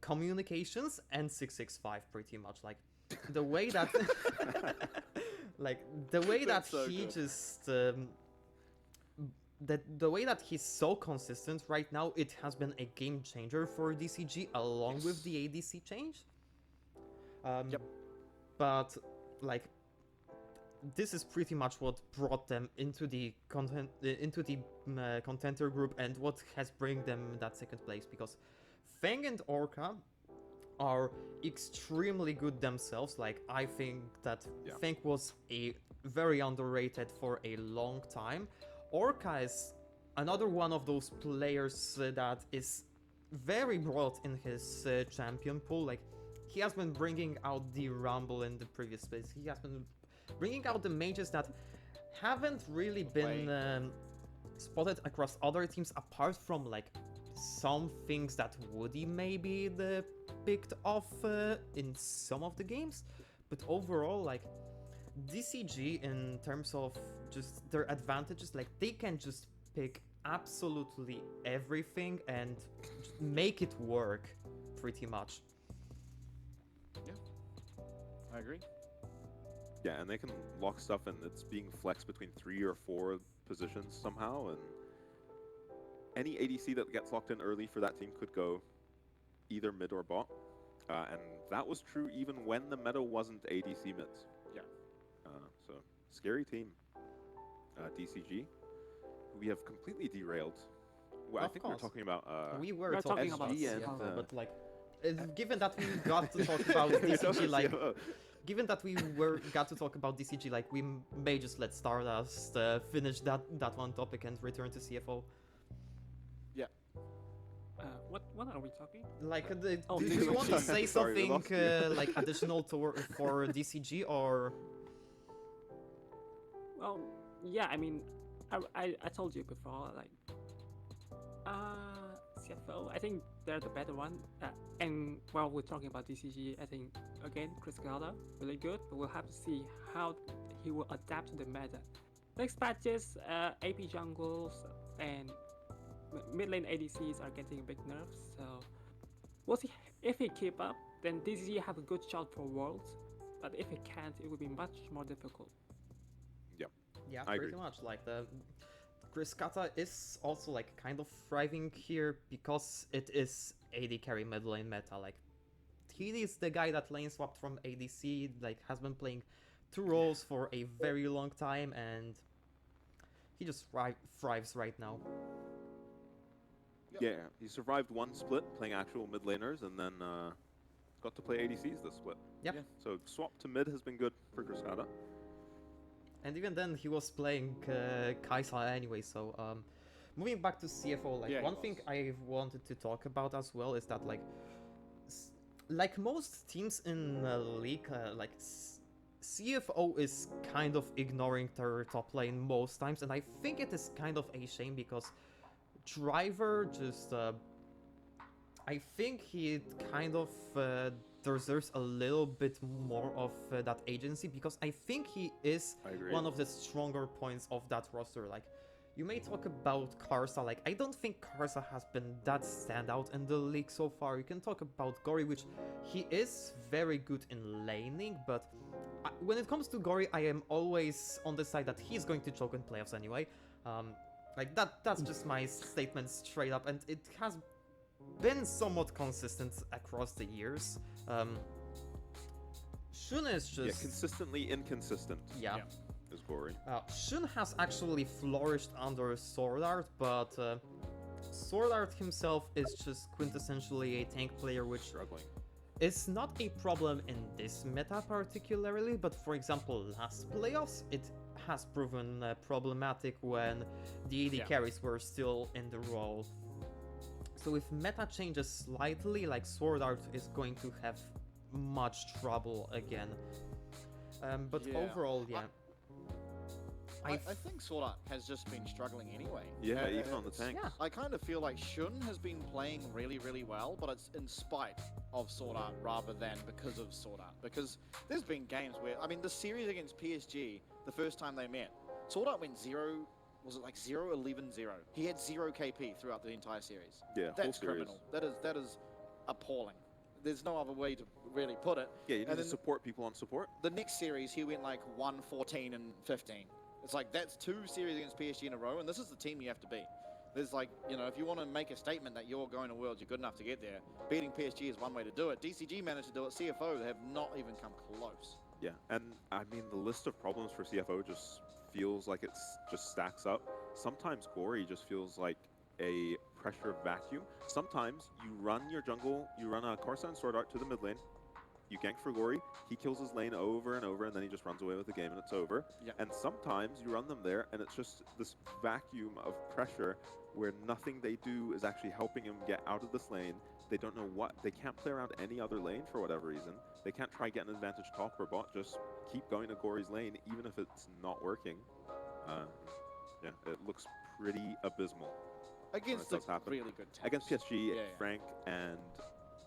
communications and 665, pretty much. Like the way that, like the way that That's so he good. just. The way that he's so consistent right now, it has been a game changer for DCG along with the ADC change. Yep. But like, this is pretty much what brought them into the contender group and what has bring them that second place, because Feng and Orca are extremely good themselves. Like I think that Feng was a very underrated for a long time. Orca is another one of those players that is very broad in his champion pool. Like he has been bringing out the Rumble in the previous place. He has been bringing out the mages that haven't really been spotted across other teams apart from like some things that Woody maybe picked off in some of the games, but overall, like, DCG in terms of just their advantages, like, they can just pick absolutely everything and make it work pretty much. I agree. Yeah, and they can lock stuff and it's being flexed between 3 or 4 positions somehow, and any ADC that gets locked in early for that team could go either mid or bot. And that was true even when the meta wasn't ADC mids. Yeah. So, scary team. DCG. We have completely derailed. Well, I Of think course. we're talking about We were We're talking talking about about SG and, CFO, uh, but like, given that we got to talk about DCG, like, given that we got to talk about DCG, like, we may just let Stardust finish that one topic and return to CFO. What are we talking? Like, Oh, do you want to DCG. say Sorry, we something lost you. like additional for DCG, or? Well, yeah, I mean, I told you before, like, CFO, I think they're the better one. And while we're talking about DCG, I think, again, Chris Carter, really good, but we'll have to see how he will adapt to the meta. Next patches, AP jungles and mid lane ADCs are getting big nerfs, so we'll see. If he keep up, then DCG have a good shot for Worlds, but if he can't, it will be much more difficult. Yeah, I pretty agree. much. Like, the Chris Kata is also like kind of thriving here because it is AD carry mid lane meta. Like, he is the guy that lane swapped from ADC, like, has been playing 2 roles for a very long time, and he just thrives right now. Yeah, he survived 1 split playing actual mid laners and then got to play ADCs this split. Yep. Yeah. So swap to mid has been good for Cascada. And even then, he was playing Kaisa anyway, so moving back to CFO, like, Yeah, he one thing was. I wanted to talk about as well is that, like, like most teams in the league, like, CFO is kind of ignoring their top lane most times, and I think it is kind of a shame because Driver just, I think he kind of deserves a little bit more of that agency, because I think he is I agree. one of the stronger points of that roster. Like, you may talk about Karsa, like, I don't think Karsa has been that standout in the league so far. You can talk about Gory, which he is very good in laning, but when it comes to Gory, I am always on the side that he's going to choke in playoffs anyway. Like, that's just my statement straight up, and it has been somewhat consistent across the years. Shun is just... Yeah, consistently inconsistent Yeah. is Gory. Shun has actually flourished under Sword Art, but Sword Art himself is just quintessentially a tank player, which Struggling. is not a problem in this meta particularly, but for example, last playoffs, it has proven problematic when the AD Yeah. carries were still in the role. So if meta changes slightly, like, Sword Art is going to have much trouble again. But Yeah. overall, yeah. I think Sword Art has just been struggling anyway. Yeah, even on the it's- tanks. yeah. I kind of feel like Shun has been playing really, really well, but it's in spite of Sword Art rather than because of Sword Art. Because there's been games where, I mean, the series against PSG, the first time they met, Sword Art went 0, was it like 0-11-0? He had 0 KP throughout the entire series. Yeah, whole That's series. criminal. That is appalling. There's no other way to really put it. Yeah, you need And to then- support people on support. The next series, he went like 1-14 and 15. It's like, that's 2 series against PSG in a row, and this is the team you have to beat. There's like, you know, if you want to make a statement that you're going to Worlds, you're good enough to get there, beating PSG is one way to do it. DCG managed to do it. CFO have not even come close. Yeah, and I mean, the list of problems for CFO just feels like it's just stacks up. Sometimes Gory just feels like a pressure vacuum. Sometimes you run your jungle, you run a Karsa and Sword Art to the mid lane, you gank for Gory, he kills his lane over and over, and then he just runs away with the game and it's over. Yeah. And sometimes you run them there, and it's just this vacuum of pressure where nothing they do is actually helping him get out of this lane. They don't know what, they can't play around any other lane for whatever reason. They can't try get an advantage top or bot, just keep going to Gory's lane even if it's not working. Yeah, it looks pretty abysmal. Against does the happen. really good teams. Against PSG, Yeah. Frank and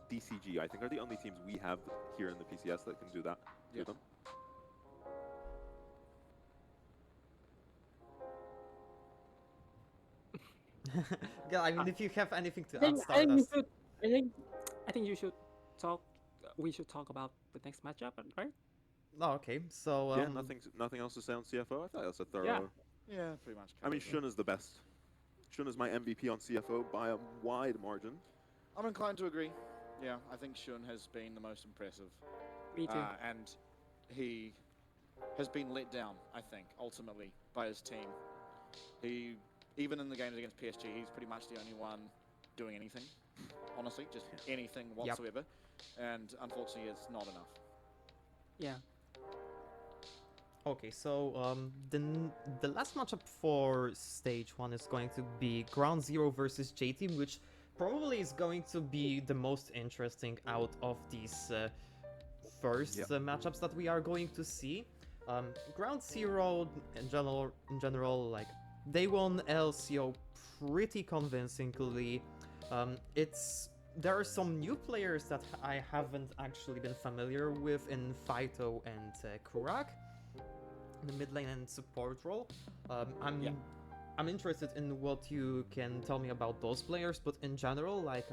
DCG, I think, are the only teams we have here in the PCS that can do that to Yeah. them. Yeah, I mean, if you have anything to I add, think, I think we Stardust. should. I think. I think you should talk. We should talk about the next matchup, right? Oh, okay. So, Yeah, nothing else to say on CFO. I thought that's a thorough. Yeah, pretty much. I mean, covered it. Shun is the best. Shun is my MVP on CFO by a wide margin. I'm inclined to agree. Yeah, I think Shun has been the most impressive. Me too. And he has been let down, I think, ultimately, by his team. He, even in the games against PSG, he's pretty much the only one doing anything. Honestly, just anything whatsoever. And unfortunately, it's not enough. Yeah. Okay, so the last matchup for stage 1 is going to be Ground Zero versus J Team, which probably is going to be the most interesting out of these first matchups that we are going to see. Ground Zero in general, like they won LCO pretty convincingly. There are some new players that I haven't actually been familiar with in Fighto and Kurak, in the mid lane and support role. I'm interested in what you can tell me about those players, but in general, like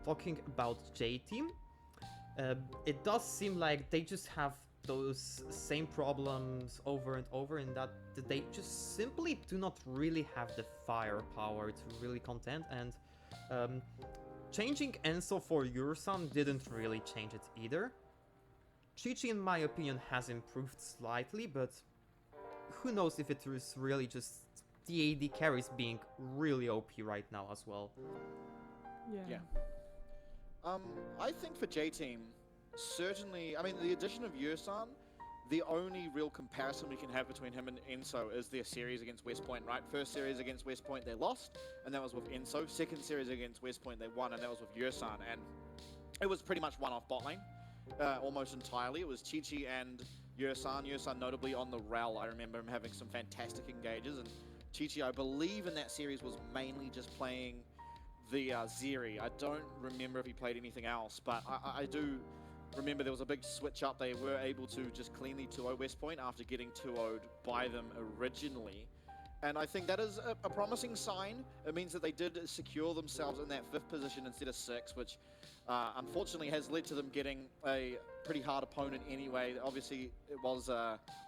talking about J Team, it does seem like they just have those same problems over and over, in that they just simply do not really have the firepower to really contend, and changing Enso for Yursan didn't really change it either. Chi-Chi, in my opinion, has improved slightly, but who knows if it is really just the AD carries being really OP right now as well. Yeah. I think for J-Team, certainly, I mean, the addition of Yursan, the only real comparison we can have between him and Enso is their series against West Point, right? First series against West Point, they lost, and that was with Enso. Second series against West Point, they won, and that was with Yursan. And it was pretty much one-off bot lane, almost entirely. It was Chi-Chi and Yursan. Yursan notably on the Rel. I remember him having some fantastic engages, and Chi-Chi, I believe in that series, was mainly just playing the Zeri. I don't remember if he played anything else, but I do remember there was a big switch up. They were able to just cleanly 2-0 West Point after getting 2-0'd by them originally. And I think that is a promising sign. It means that they did secure themselves in that 5th position instead of 6th, which unfortunately has led to them getting a pretty hard opponent anyway. Obviously, it was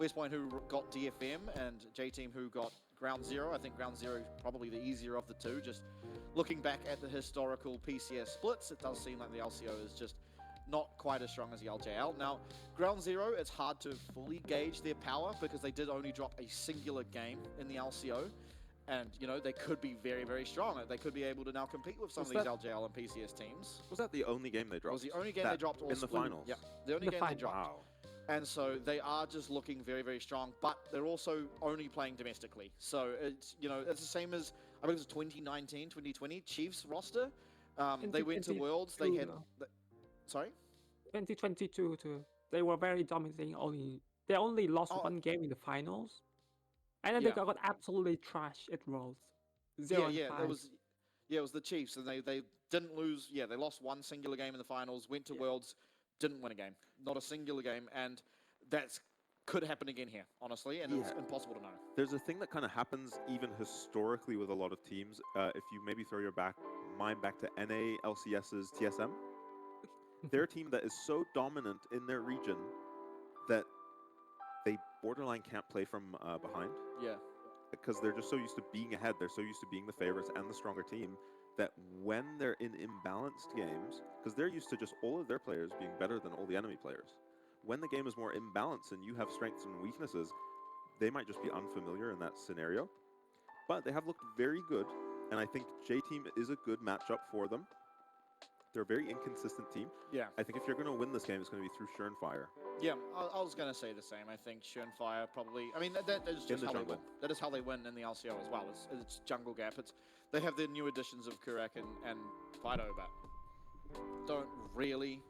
West Point who got DFM and J-Team who got Ground Zero. I think Ground Zero is probably the easier of the two. Just looking back at the historical PCS splits, it does seem like the LCO is just not quite as strong as the LJL. Now, Ground Zero, it's hard to fully gauge their power because they did only drop a singular game in the LCO. And, you know, they could be very, very strong. They could be able to now compete with some of these LJL and PCS teams. Was that the only game they dropped? It was the only game they dropped all in the split. finals? Yeah, the only game they dropped. Wow. And so they are just looking very, very strong, but they're also only playing domestically. So it's, you know, it's the same as, I believe it was 2019, 2020 Chiefs roster. They went to Worlds, they had... Sorry? 2022 too. They were very dominating. They only lost one game in the finals, and then they got absolutely trashed at Worlds. 0-5. It was the Chiefs, and they didn't lose. Yeah, they lost one singular game in the finals. Went to Worlds, didn't win a game, not a singular game, and that's could happen again here, honestly, and it's impossible to know. There's a thing that kind of happens even historically with a lot of teams. If you maybe throw your mind back to NA LCS's TSM. They're a team that is so dominant in their region that they borderline can't play from behind. Yeah. Because they're just so used to being ahead. They're so used to being the favorites and the stronger team that when they're in imbalanced games, because they're used to just all of their players being better than all the enemy players, when the game is more imbalanced and you have strengths and weaknesses, they might just be unfamiliar in that scenario. But they have looked very good, and I think J-Team is a good matchup for them. They're a very inconsistent team. Yeah. I think if you're going to win this game, it's going to be through Surenfire. Yeah, I was going to say the same. I think Surenfire probably... I mean, that is just how they win. That is how they win in the LCO as well. It's jungle gap. They have the new additions of Kurak and Fido, but don't really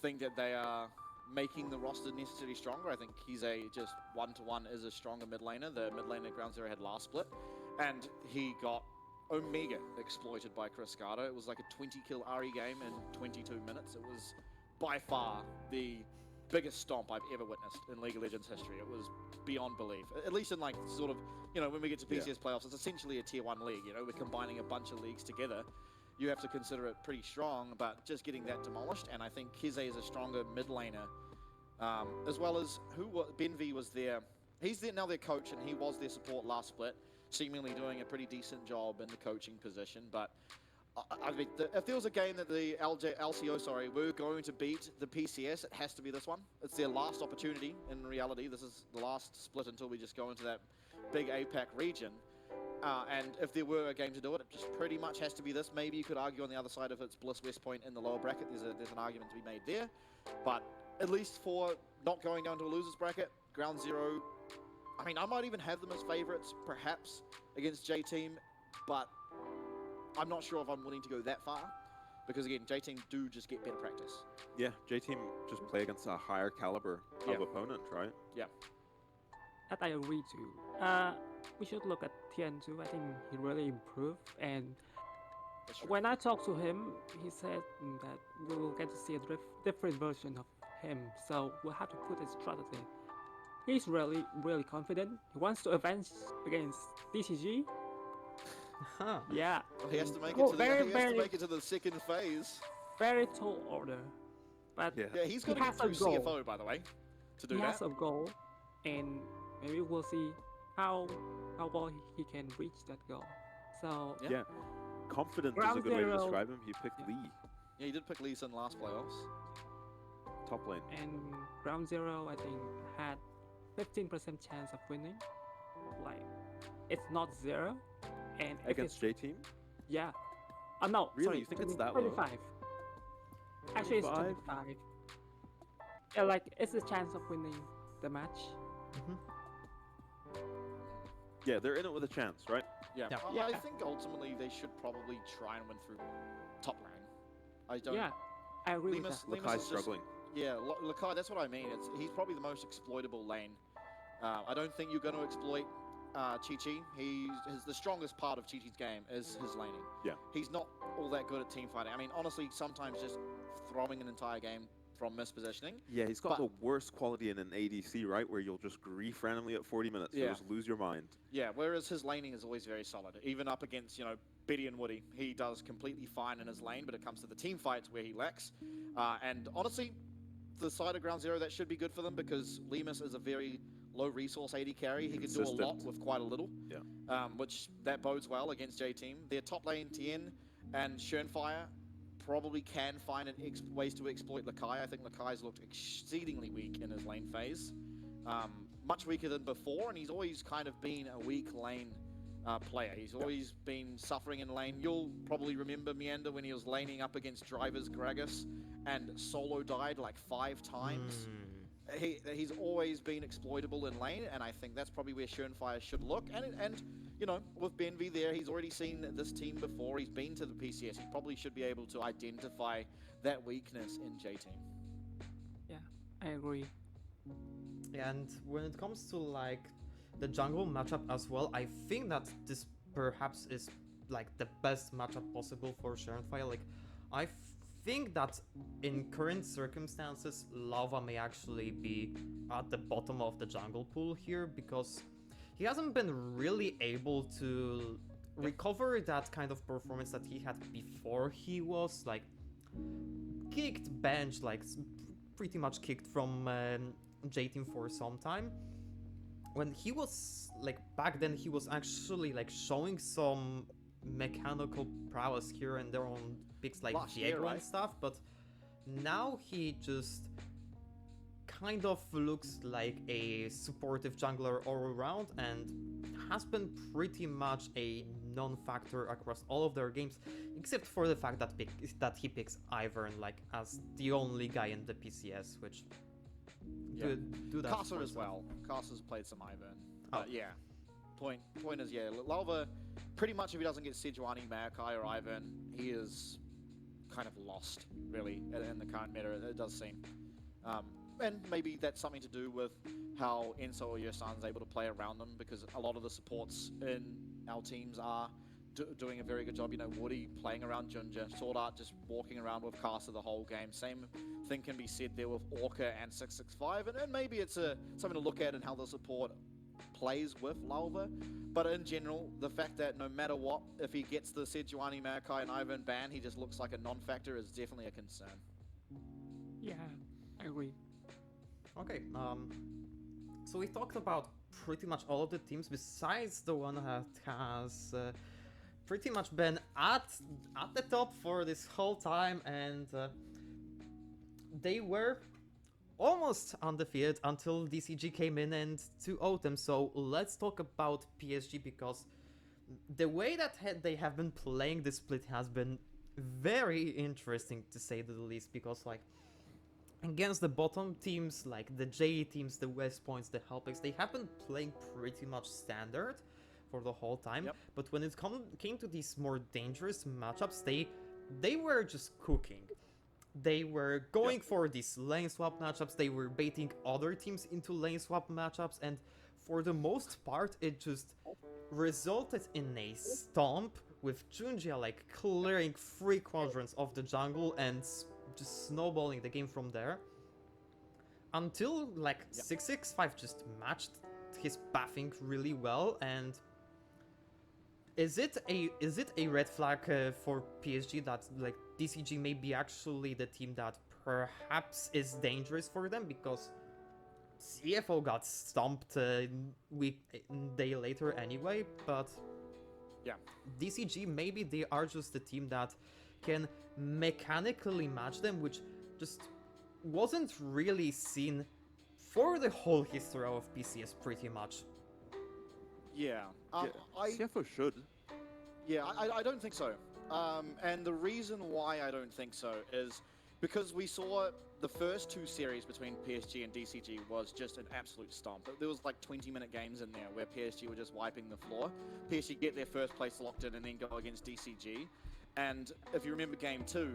think that they are making the roster necessarily stronger. I think he's just one-to-one is a stronger mid laner. The mid laner Ground Zero had last split, and he got Omega exploited by Chris Carter. It was like a 20-kill RE game in 22 minutes. It was by far the biggest stomp I've ever witnessed in League of Legends history. It was beyond belief. At least in like sort of, when we get to PCS playoffs, it's essentially a tier 1 league. We're combining a bunch of leagues together. You have to consider it pretty strong, but just getting that demolished, and I think Keze is a stronger mid laner, as well as Benvi was there. He's now their coach, and he was their support last split, seemingly doing a pretty decent job in the coaching position. But I mean, if there was a game that the LCO, were going to beat the PCS, it has to be this one. It's their last opportunity. In reality, this is the last split until we just go into that big APAC region. And if there were a game to do it, it just pretty much has to be this. Maybe you could argue on the other side if it's Bliss West Point in the lower bracket. There's an argument to be made there. But at least for not going down to a loser's bracket, Ground Zero, I mean, I might even have them as favorites, perhaps, against J-Team. But I'm not sure if I'm willing to go that far. Because, again, J-Team do just get better practice. Yeah, J-Team just play against a higher caliber of opponent, right? Yeah. That I agree to. We should look at Tian too. I think he really improved, and when I talked to him, he said that we will get to see a different version of him. So we'll have to put his trust in. He's really, really confident. He wants to advance against DCG. Huh. Yeah. Well, he has to make very, it to the second phase. Very tall order, but Yeah, he's got to get through CFO, by the way, to do he that. has a goal, and maybe we'll see how well he can reach that goal. So Yeah. Confident is a Ground good way to Zero. describe him. He picked Lee, Yeah, he did pick Lee Sin last playoffs. top lane. and Ground Zero, I think, had 15% chance of winning. Like, it's not zero, and if Against it's, J-Team? yeah, no, Really? sorry, You think it's that low? 25. Actually, it's 25? 25. Yeah, like it's a chance of winning the match. Mhm. Yeah, they're in it with a chance, right? Yeah. Yeah. I Yeah. think ultimately they should probably try and win through top lane. I don't. Yeah, I agree with Lemus, that. Lemus Lakai's is just- struggling. Yeah, Lakai, that's what I mean. He's probably the most exploitable lane. I don't think you're going to exploit Chi-Chi. The strongest part of Chi-Chi's game is his laning. Yeah. He's not all that good at team fighting. I mean, honestly, sometimes just throwing an entire game from mispositioning. Yeah, he's got But- the worst quality in an ADC, right? Where you'll just grief randomly at 40 minutes. Yeah. You'll just lose your mind. Yeah, whereas his laning is always very solid. Even up against, Betty and Woody, he does completely fine in his lane, but it comes to the team fights where he lacks. And honestly, the side of Ground Zero, that should be good for them because Lemus is a very low resource AD carry. He can do a lot Consistent. with quite a little. Yeah. Which that bodes well against J-Team. Their top lane, Tien and Schönfire, probably can find ways to exploit Lakai. I think Lakai's looked exceedingly weak in his lane phase. Much weaker than before, and he's always kind of been a weak lane player. He's always been suffering in lane. You'll probably remember Meander when he was laning up against Drivers Gragas and solo died like 5 times. He's always been exploitable in lane, and I think that's probably where Schönfire should look. And with Benvi there, he's already seen this team before. He's been to the PCS. He probably should be able to identify that weakness in J-Team. Yeah, I agree. And when it comes to like the jungle matchup as well, I think that this perhaps is like the best matchup possible for Sharonfire. Like, I think that in current circumstances, Lava may actually be at the bottom of the jungle pool here because he hasn't been really able to recover that kind of performance that he had before he was like kicked, benched, like pretty much kicked from J-Team for some time. When he was like back then, he was actually like showing some mechanical prowess here and there on picks like Last Diego year, right? and stuff, but now he just kind of looks like a supportive jungler all around and has been pretty much a non-factor across all of their games, except for the fact that he picks Ivern like as the only guy in the PCS, which do that. Casa for as himself. well. Casa's played some Ivern. Oh. Yeah. Point is, yeah, Lava, pretty much if he doesn't get Sejuani, Maokai, or Ivern, he is kind of lost, really, in the current meta, it does seem. And maybe that's something to do with how Enso or Yosan's able to play around them, because a lot of the supports in our teams are doing a very good job. You know, Woody playing around Junja, Sword Art just walking around with Caster the whole game. Same thing can be said there with Orca and 665, and maybe it's something to look at in how the support plays with Lalva. But in general, the fact that no matter what, if he gets the Sejuani, Maokai, and Ivan ban, he just looks like a non-factor is definitely a concern. Yeah, I agree. Okay, so we talked about pretty much all of the teams besides the one that has pretty much been at the top for this whole time, and they were almost undefeated until DCG came in and 2-0'd them. So let's talk about PSG, because the way that they have been playing this split has been very interesting, to say the least, because like against the bottom teams like the JE teams, the West Points, the Helpix, they have been playing pretty much standard for the whole time. Yep. But when it came to these more dangerous matchups, they were just cooking. They were going for these lane swap matchups, they were baiting other teams into lane swap matchups, and for the most part it just resulted in a stomp with Junjia like clearing 3 quadrants of the jungle and just snowballing the game from there. Until like 665 just matched his pathing really well. And is it a red flag for PSG that like DCG may be actually the team that perhaps is dangerous for them, because CFO got stomped a day later anyway, but Yeah. DCG, maybe they are just the team that can mechanically match them, which just wasn't really seen for the whole history of PCS pretty much. Yeah. CFO should. Yeah, I don't think so. And the reason why I don't think so is because we saw the first 2 series between PSG and DCG was just an absolute stomp. There was like 20-minute games in there where PSG were just wiping the floor. PSG get their first place locked in and then go against DCG. And if you remember game 2,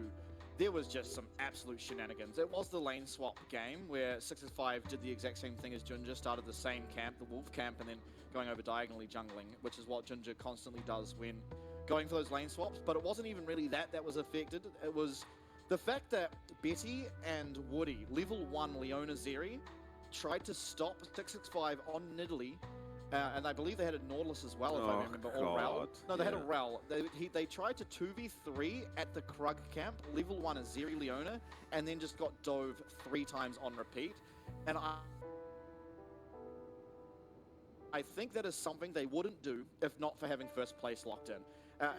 there was just some absolute shenanigans. It was the lane swap game where 665 did the exact same thing as Junja, started the same camp, the Wolf camp, and then going over diagonally jungling, which is what Junja constantly does when going for those lane swaps. But it wasn't even really that was affected. It was the fact that Betty and Woody, level 1 Leona Zeri, tried to stop 665 on Nidalee. And I believe they had a Nautilus as well, if I remember, or Rel. No, they had a Rel. They tried to 2v3 at the Krug camp, level 1 Azeri Leona, and then just got dove 3 times on repeat. And I think that is something they wouldn't do if not for having first place locked in.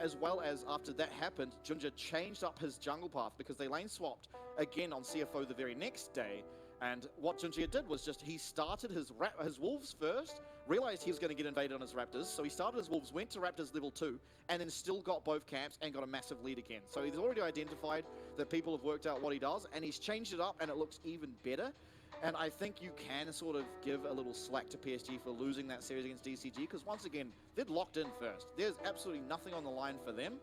As well as after that happened, Junja changed up his jungle path because they lane swapped again on CFO the very next day. And what Junjia did was just he started his wolves first, realized he was going to get invaded on his raptors, so he started his wolves, went to raptors level 2, and then still got both camps and got a massive lead again. So he's already identified that people have worked out what he does, and he's changed it up, and it looks even better. And I think you can sort of give a little slack to PSG for losing that series against DCG, because once again, they'd locked in first. There's absolutely nothing on the line for them.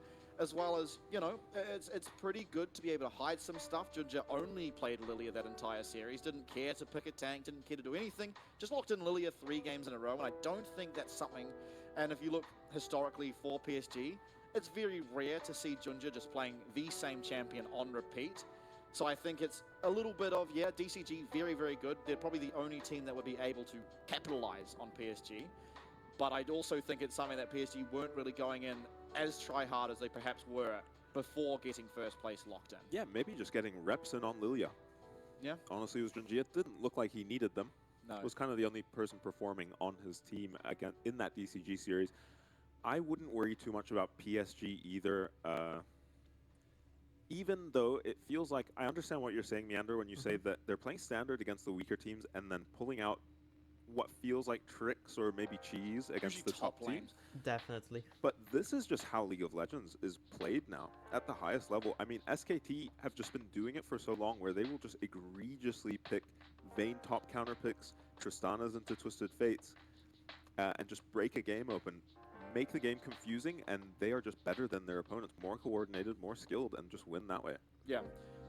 As well as, you know, it's pretty good to be able to hide some stuff. Junja only played Lilia that entire series, didn't care to pick a tank, didn't care to do anything, just locked in Lilia 3 games in a row, and I don't think that's something, and if you look historically for PSG, it's very rare to see Junja just playing the same champion on repeat. So I think it's a little bit of, yeah, DCG, very, very good. They're probably the only team that would be able to capitalize on PSG, but I'd also think it's something that PSG weren't really going in as try-hard as they perhaps were before getting first place locked in. Yeah, maybe just getting reps in on Lilia. Yeah. Honestly, it was Junji. It didn't look like he needed them. No. Was kind of the only person performing on his team again in that DCG series. I wouldn't worry too much about PSG either. Even though it feels like, I understand what you're saying, Meander, when you say that they're playing standard against the weaker teams and then pulling out what feels like tricks or maybe cheese against Usually the top lane. teams. Definitely. But this is just how League of Legends is played now at the highest level. I mean, SKT have just been doing it for so long where they will just egregiously pick Vayne top counter picks, Tristanas into Twisted Fates, and just break a game open, make the game confusing, and they are just better than their opponents, more coordinated, more skilled, and just win that way. Yeah. It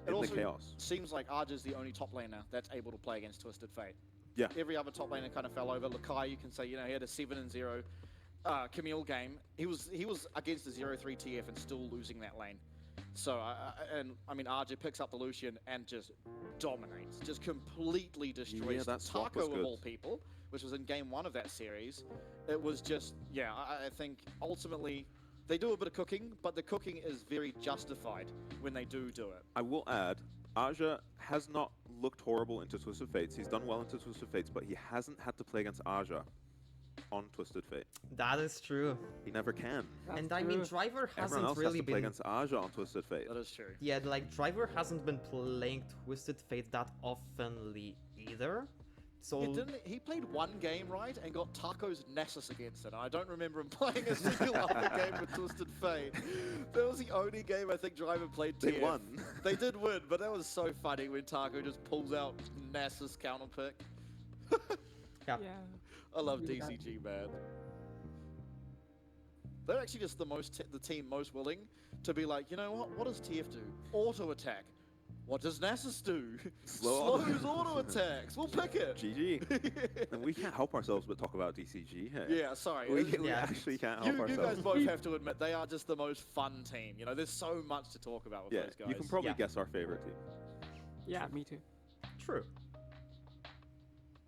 In the also chaos. seems like Arj is the only top laner that's able to play against Twisted Fate. Yeah. Every other top laner kind of fell over. Lakai, you can say, you know, he had a 7-0 Camille game, he was against the 0-3 TF and still losing that lane. So, I mean, RJ picks up the Lucian and just dominates, just completely destroys that swap was Taco of good. all people, which was in game 1 of that series. It was just, yeah, I think ultimately they do a bit of cooking, but the cooking is very justified when they do it. I will add, Aja has not looked horrible into Twisted Fates. He's done well into Twisted Fates, but he hasn't had to play against Aja on Twisted Fate. That is true. He never can. That's And I mean, true. Driver Everyone hasn't else really has to play been. against Aja on Twisted Fate. That is true. Yeah, like Driver hasn't been playing Twisted Fate that oftenly either. So Yeah, he played one game, right, and got Taco's Nessus against it. I don't remember him playing a single other game with Twisted Fate. That was the only game I think Driver played TF. They won. They did win, but that was so funny when Taco just pulls out Nessus counterpick. yeah. Yeah. I love Yeah. DCG, man. They're actually just the team most willing to be like, you know what does TF do? Auto attack. What does Nessus do? Slows auto attacks. We'll pick it. GG. And we can't help ourselves but talk about DCG. Hey? Yeah, sorry. We Yeah. actually can't help You ourselves. guys both have to admit they are just the most fun team. You know, there's so much to talk about with Yeah, those guys. you can probably Yeah. guess our favorite team. Yeah, me too. True.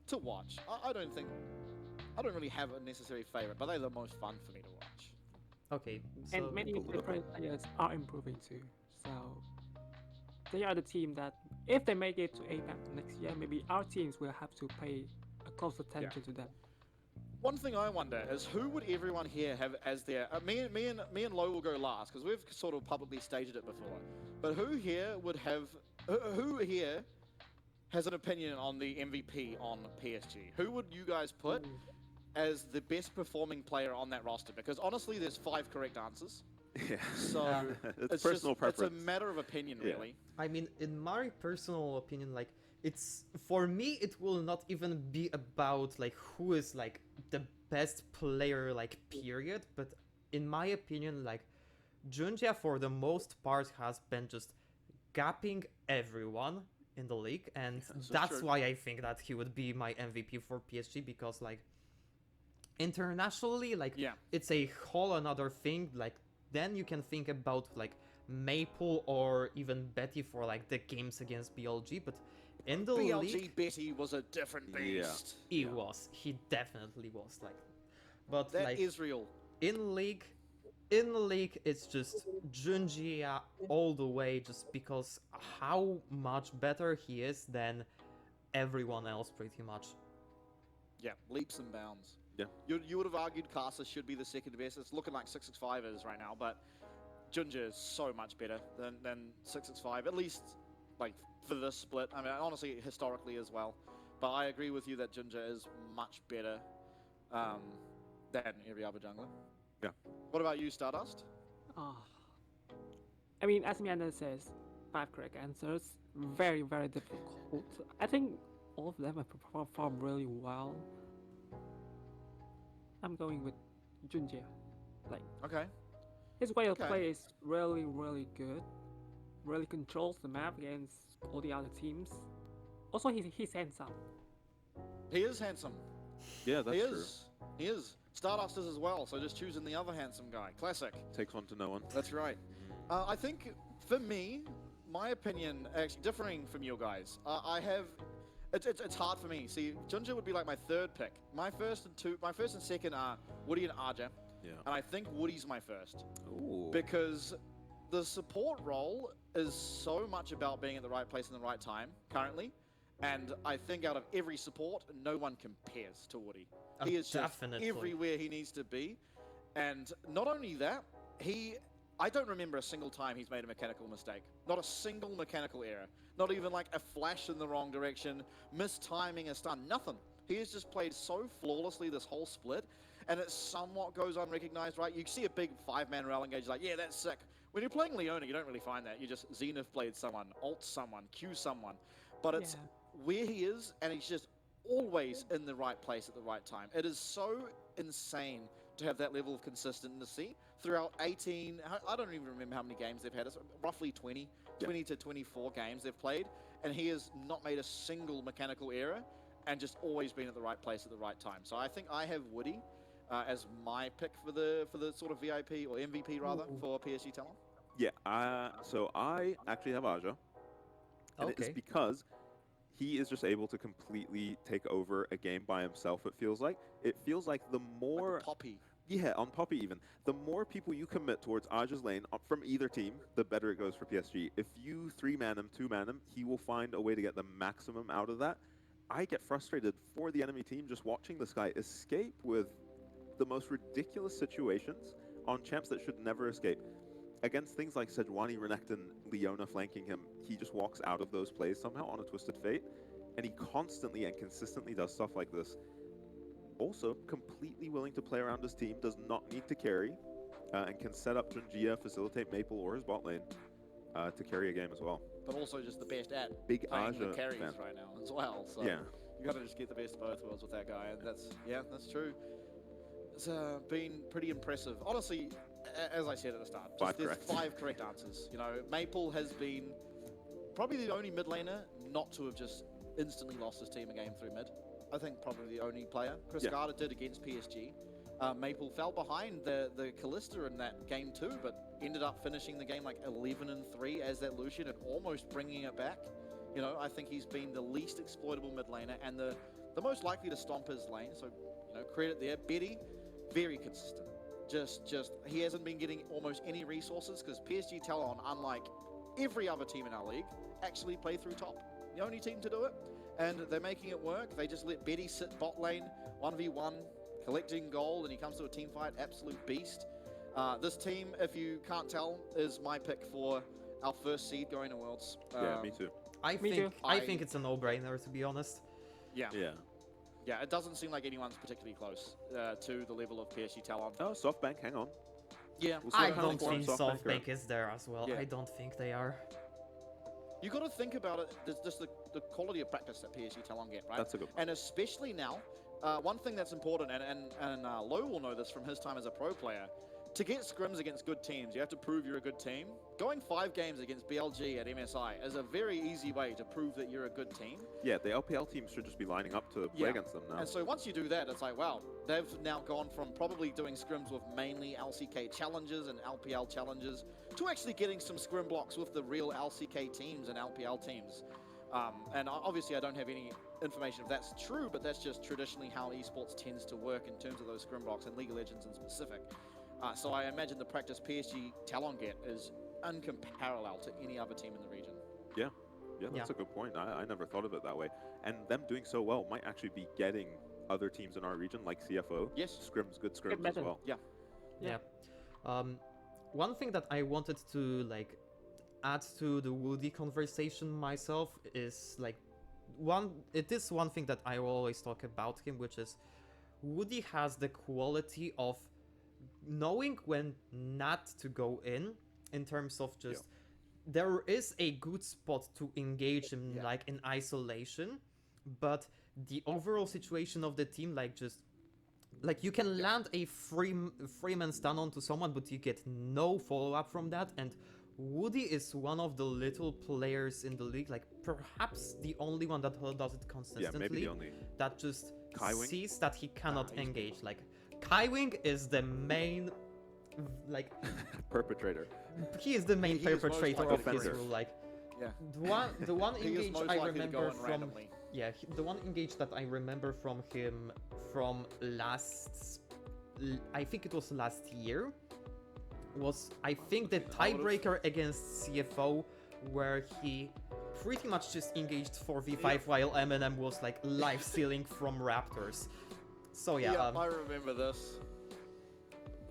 to watch. I don't really have a necessary favorite, but they're the most fun for me to watch. Okay. So And many different players are improving too. So they are the team that, if they make it to APAC next year, maybe our teams will have to pay a close attention to them. One thing I wonder is who would everyone here have as their... me and Low will go last because we've sort of publicly stated it before. But who here would have... Who here has an opinion on the MVP on PSG? Who would you guys put as the best performing player on that roster? Because honestly, there's 5 correct answers. Yeah. So It's personal preference. It's a matter of opinion, Yeah. really. I mean, in my personal opinion, like, it's, for me, it will not even be about, like, who is, like, the best player, like, period, but in my opinion, like, Junjia, for the most part, has been just gapping everyone in the league, and This is that's true. why I think that he would be my MVP for PSG, because, like, internationally, like, Yeah. it's a whole another thing, like, then you can think about, like, Maple or even Betty for, like, the games against BLG, but in the BLG league, Betty was a different Yeah. beast. he definitely was, like, but, That like, is real. in league, it's just Junjia all the way, just because how much better he is than everyone else, pretty much. Yeah, leaps and bounds. Yeah. You would have argued Casa should be the second best. It's looking like 665 is right now, but Junja is so much better than 665, at least like for this split. I mean, honestly, historically as well. But I agree with you that Junja is much better than every other jungler. Yeah. What about you, Stardust? Ah. I mean, as Miranda says, 5 correct answers. Very, very difficult. I think all of them have performed really well. I'm going with Junjia. Like, Okay. his way of Okay. play is really, really good. Really controls the map against all the other teams. Also, he's handsome. He is handsome. Yeah, that's he true. is. He is. Stardust is as well, so just choosing the other handsome guy. Classic. Takes one to know one. That's right. I think, for me, my opinion, actually differing from you guys, I have... It's hard for me. See, Junja would be like my third pick. My first and second are Woody and Arja, Yeah. and I think Woody's my first. Ooh. Because the support role is so much about being at the right place in the right time, currently, and I think out of every support, no one compares to Woody. He is just Definitely. everywhere he needs to be, and not only that, I don't remember a single time he's made a mechanical mistake. Not a single mechanical error. Not even like a flash in the wrong direction, mistiming a stun, nothing. He has just played so flawlessly this whole split, and it somewhat goes unrecognized, right? You see a big 5-man rally engage, like, yeah, that's sick. When you're playing Leona, you don't really find that. You just Zenith blade someone, ult someone, Q someone. But it's where he is, and he's just always in the right place at the right time. It is so insane to have that level of consistency throughout 18, I don't even remember how many games they've had. It's roughly 20 to 24 games they've played, and he has not made a single mechanical error and just always been at the right place at the right time. So I think I have Woody. as my pick for the sort of VIP or MVP rather for PSG Talon. Yeah, so I actually have Aja, and it is Okay. because he is just able to completely take over a game by himself. It feels like the more Like the Poppy. yeah, on Poppy even, the more people you commit towards Aja's lane from either team, the better it goes for PSG. If you 3-man him, 2-man him, he will find a way to get the maximum out of that. I get frustrated for the enemy team just watching this guy escape with the most ridiculous situations on champs that should never escape. Against things like Sejuani, Renekton, Leona flanking him, he just walks out of those plays somehow on a Twisted Fate, and he constantly and consistently does stuff like this. Also, completely willing to play around his team, does not need to carry, and can set up Junjia, facilitate Maple or his bot lane to carry a game as well. But also just the best at Big playing the Aja carries fan. right now as well. So Yeah. you got to just get the best of both worlds with that guy, and that's true. It's been pretty impressive. Honestly, as I said at the start, there's 5 correct answers. You know, Maple has been probably the only mid laner not to have just instantly lost his team a game through mid. I think probably the only player. Chris Yeah. Garda did against PSG. Maple fell behind the Callista in that game too, but ended up finishing the game like 11-3 as that Lucian and almost bringing it back. You know, I think he's been the least exploitable mid laner and the most likely to stomp his lane. So, you know, credit there. Betty, very consistent. Just he hasn't been getting almost any resources because PSG Talon, unlike every other team in our league, actually play through top. The only team to do it. And they're making it work. They just let Betty sit bot lane, 1v1, collecting gold, and he comes to a team fight, absolute beast. This team, if you can't tell, is my pick for our first seed going to Worlds. Yeah, me too. I Me think too. I think it's a no-brainer, to be honest. Yeah. Yeah. It doesn't seem like anyone's particularly close to the level of PSG Talon. Oh, SoftBank, hang on. Yeah, We'll see I how don't far think SoftBank are. SoftBank is there as well. Yeah. I don't think they are. you got to think about it. There's just the quality of practice that PSG Talon get, right? That's a good point. And especially now, one thing that's important, and Low will know this from his time as a pro player, to get scrims against good teams, you have to prove you're a good team. Going 5 games against BLG at MSI is a very easy way to prove that you're a good team. Yeah, the LPL teams should just be lining up to play against them now. And so once you do that, it's like, wow, they've now gone from probably doing scrims with mainly LCK challenges and LPL challenges to actually getting some scrim blocks with the real LCK teams and LPL teams. And obviously I don't have any information if that's true, but that's just traditionally how esports tends to work in terms of those scrim blocks and League of Legends in specific. So I imagine the practice PSG Talon get is unparalleled to any other team in the region. Yeah, that's a good point. I never thought of it that way. And them doing so well might actually be getting other teams in our region, like CFO, Yes. scrims, good scrims as better. well. Yeah. One thing that I wanted to add to the Woody conversation myself is it is one thing that I will always talk about him, which is Woody has the quality of knowing when not to go in terms of just there is a good spot to engage him in isolation, but the overall situation of the team you can land a free-man stun onto someone, but you get no follow-up from that. And Woody is one of the little players in the league, perhaps the only one that does it consistently. Yeah, maybe the only. That just Kaiwing? sees that he cannot he's engage. Kaiwing is the main, Perpetrator. he is the main He is most perpetrator likely of to his do it. rule. Yeah. The one He is engage most I likely to go remember in from randomly. the one engage that I remember from him from I think it was last year, was I think the tiebreaker against CFO, where he pretty much just engaged 4v5 while Eminem was life stealing from Raptors. So yeah, I remember this.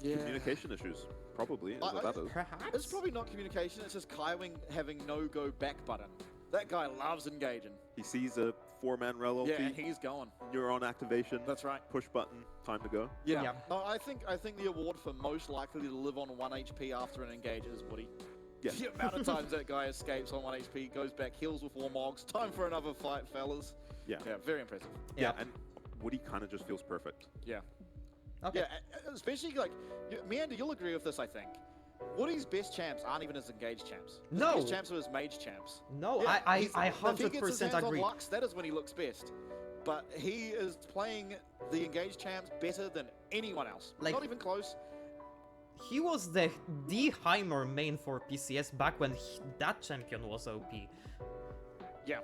Yeah. Communication issues, probably, is what that is. perhaps It's probably not communication, it's just Kaiwing having no go back button. That guy loves engaging. He sees a 4-man rel ulti, Yeah, and he's going. neuron activation, That's right. push button, time to go. Yeah. Yeah. No, I think the award for most likely to live on 1 HP after an engage is Woody. Yeah. The amount of times that guy escapes on 1 HP, goes back, heals with Warmogs. Time for another fight, fellas. Yeah. Yeah, very impressive. Yeah. And Woody kind of just feels perfect. Yeah. okay. Yeah, especially Meander, you'll agree with this, I think. Woody's best champs aren't even his engaged champs. His No. best champs are his mage champs. No, Yeah, I if he gets his 100% hands on agree. Lux, that is when he looks best. But he is playing the Engage champs better than anyone else. Like- Not even close. He was the Heimer main for PCS back when that champion was OP. Yeah.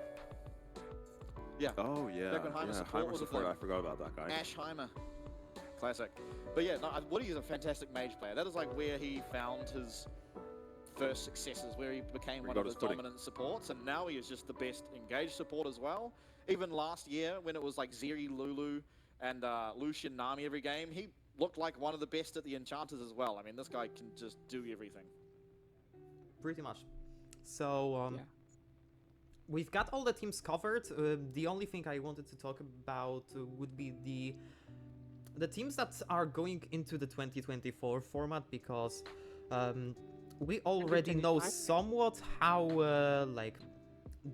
Yeah. Oh yeah, Back when Heimer support Heimer was a support. thing. I forgot about that guy. Ash Heimer. Classic. But yeah, no, Woody is a fantastic mage player. That is like where he found his first successes, where he became one got of the his footing. dominant supports, and now he is just the best engaged support as well. Even last year, when it was like Zeri, Lulu, and Lucian Nami every game, he looked like one of the best at the enchanters as well. I mean, this guy can just do everything. Pretty much. So, Yeah. we've got all the teams covered. The only thing I wanted to talk about would be the teams that are going into the 2024 format, because we already know 2025? somewhat how like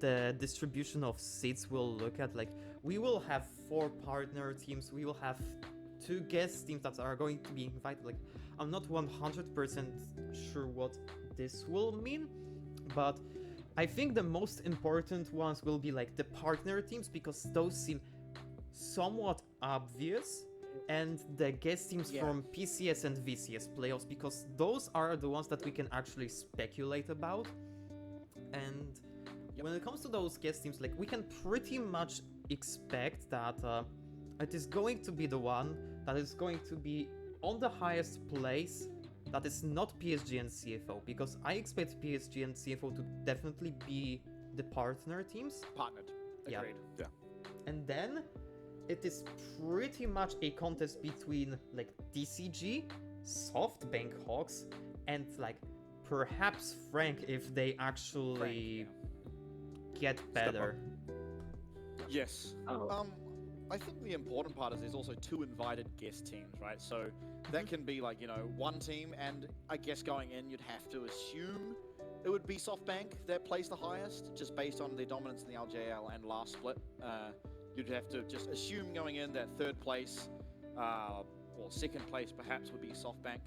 the distribution of seats will look at. Like, we will have 4 partner teams, we will have 2 guest teams that are going to be invited. Like, I'm not 100% sure what this will mean, but I think the most important ones will be like the partner teams, because those seem somewhat obvious, and the guest teams Yeah. from PCS and VCS playoffs, because those are the ones that we can actually speculate about. And when it comes to those guest teams, like, we can pretty much expect that it is going to be the one that is going to be on the highest place, that is not PSG and CFO, because I expect PSG and CFO to definitely be the partner teams. Partnered. Yeah. Agreed. And then it is pretty much a contest between like DCG, SoftBank Hawks, and like perhaps Frank, if they actually get better. Yes. Oh. I think the important part is there's also 2 invited guest teams, right? So that can be like, one team, and I guess going in, you'd have to assume it would be SoftBank that placed the highest, just based on their dominance in the LJL and last split. You'd have to just assume going in that 3rd place, or 2nd place perhaps, would be SoftBank.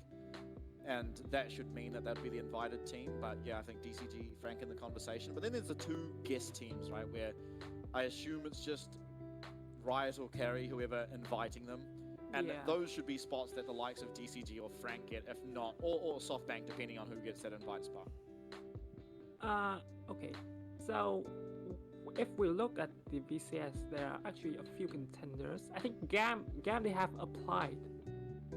And that should mean that that'd be the invited team. But yeah, I think DCG, Frank in the conversation. But then there's the 2 guest teams, right? Where I assume it's just Riot or Carry, whoever inviting them. And Yeah. those should be spots that the likes of DCG or Frank get, if not, or SoftBank, depending on who gets that invite spot. Okay. So if we look at the VCS, there are actually a few contenders. I think GAM they have applied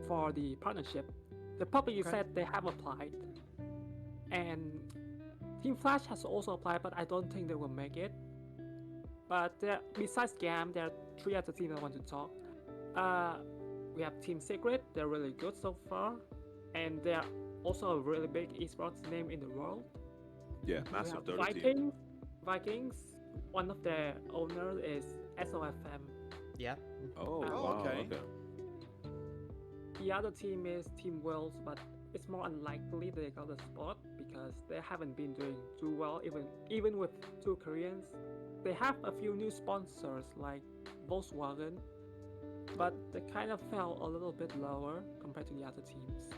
for the partnership. They publicly Okay. said they have applied, and Team Flash has also applied, but I don't think they will make it. But besides GAM, there are 3 other teams I want to talk. We have Team Secret. They're really good so far, and they're also a really big esports name in the world. Yeah, We massive have Dota team. Vikings. One of their owners is SOFM. Yeah. Oh, Oh, wow, okay. okay. The other team is Team Wales, but it's more unlikely they got the spot because they haven't been doing too well, even with 2 Koreans. They have a few new sponsors like Volkswagen, but they kind of fell a little bit lower compared to the other teams.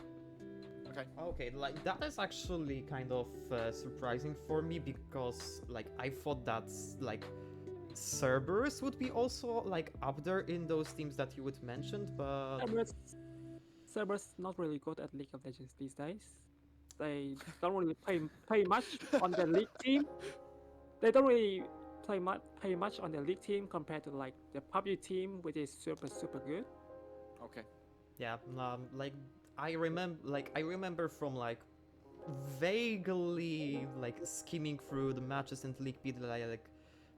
Okay, like that is actually kind of surprising for me, because like I thought that like Cerberus would be also like up there in those teams that you would mention, but Cerberus not really good at League of Legends these days. They don't really play much on their league team. They don't really play much on their league team compared to like the PUBG team, which is super good. Okay. yeah, like I remember from like vaguely like skimming through the matches in League P, like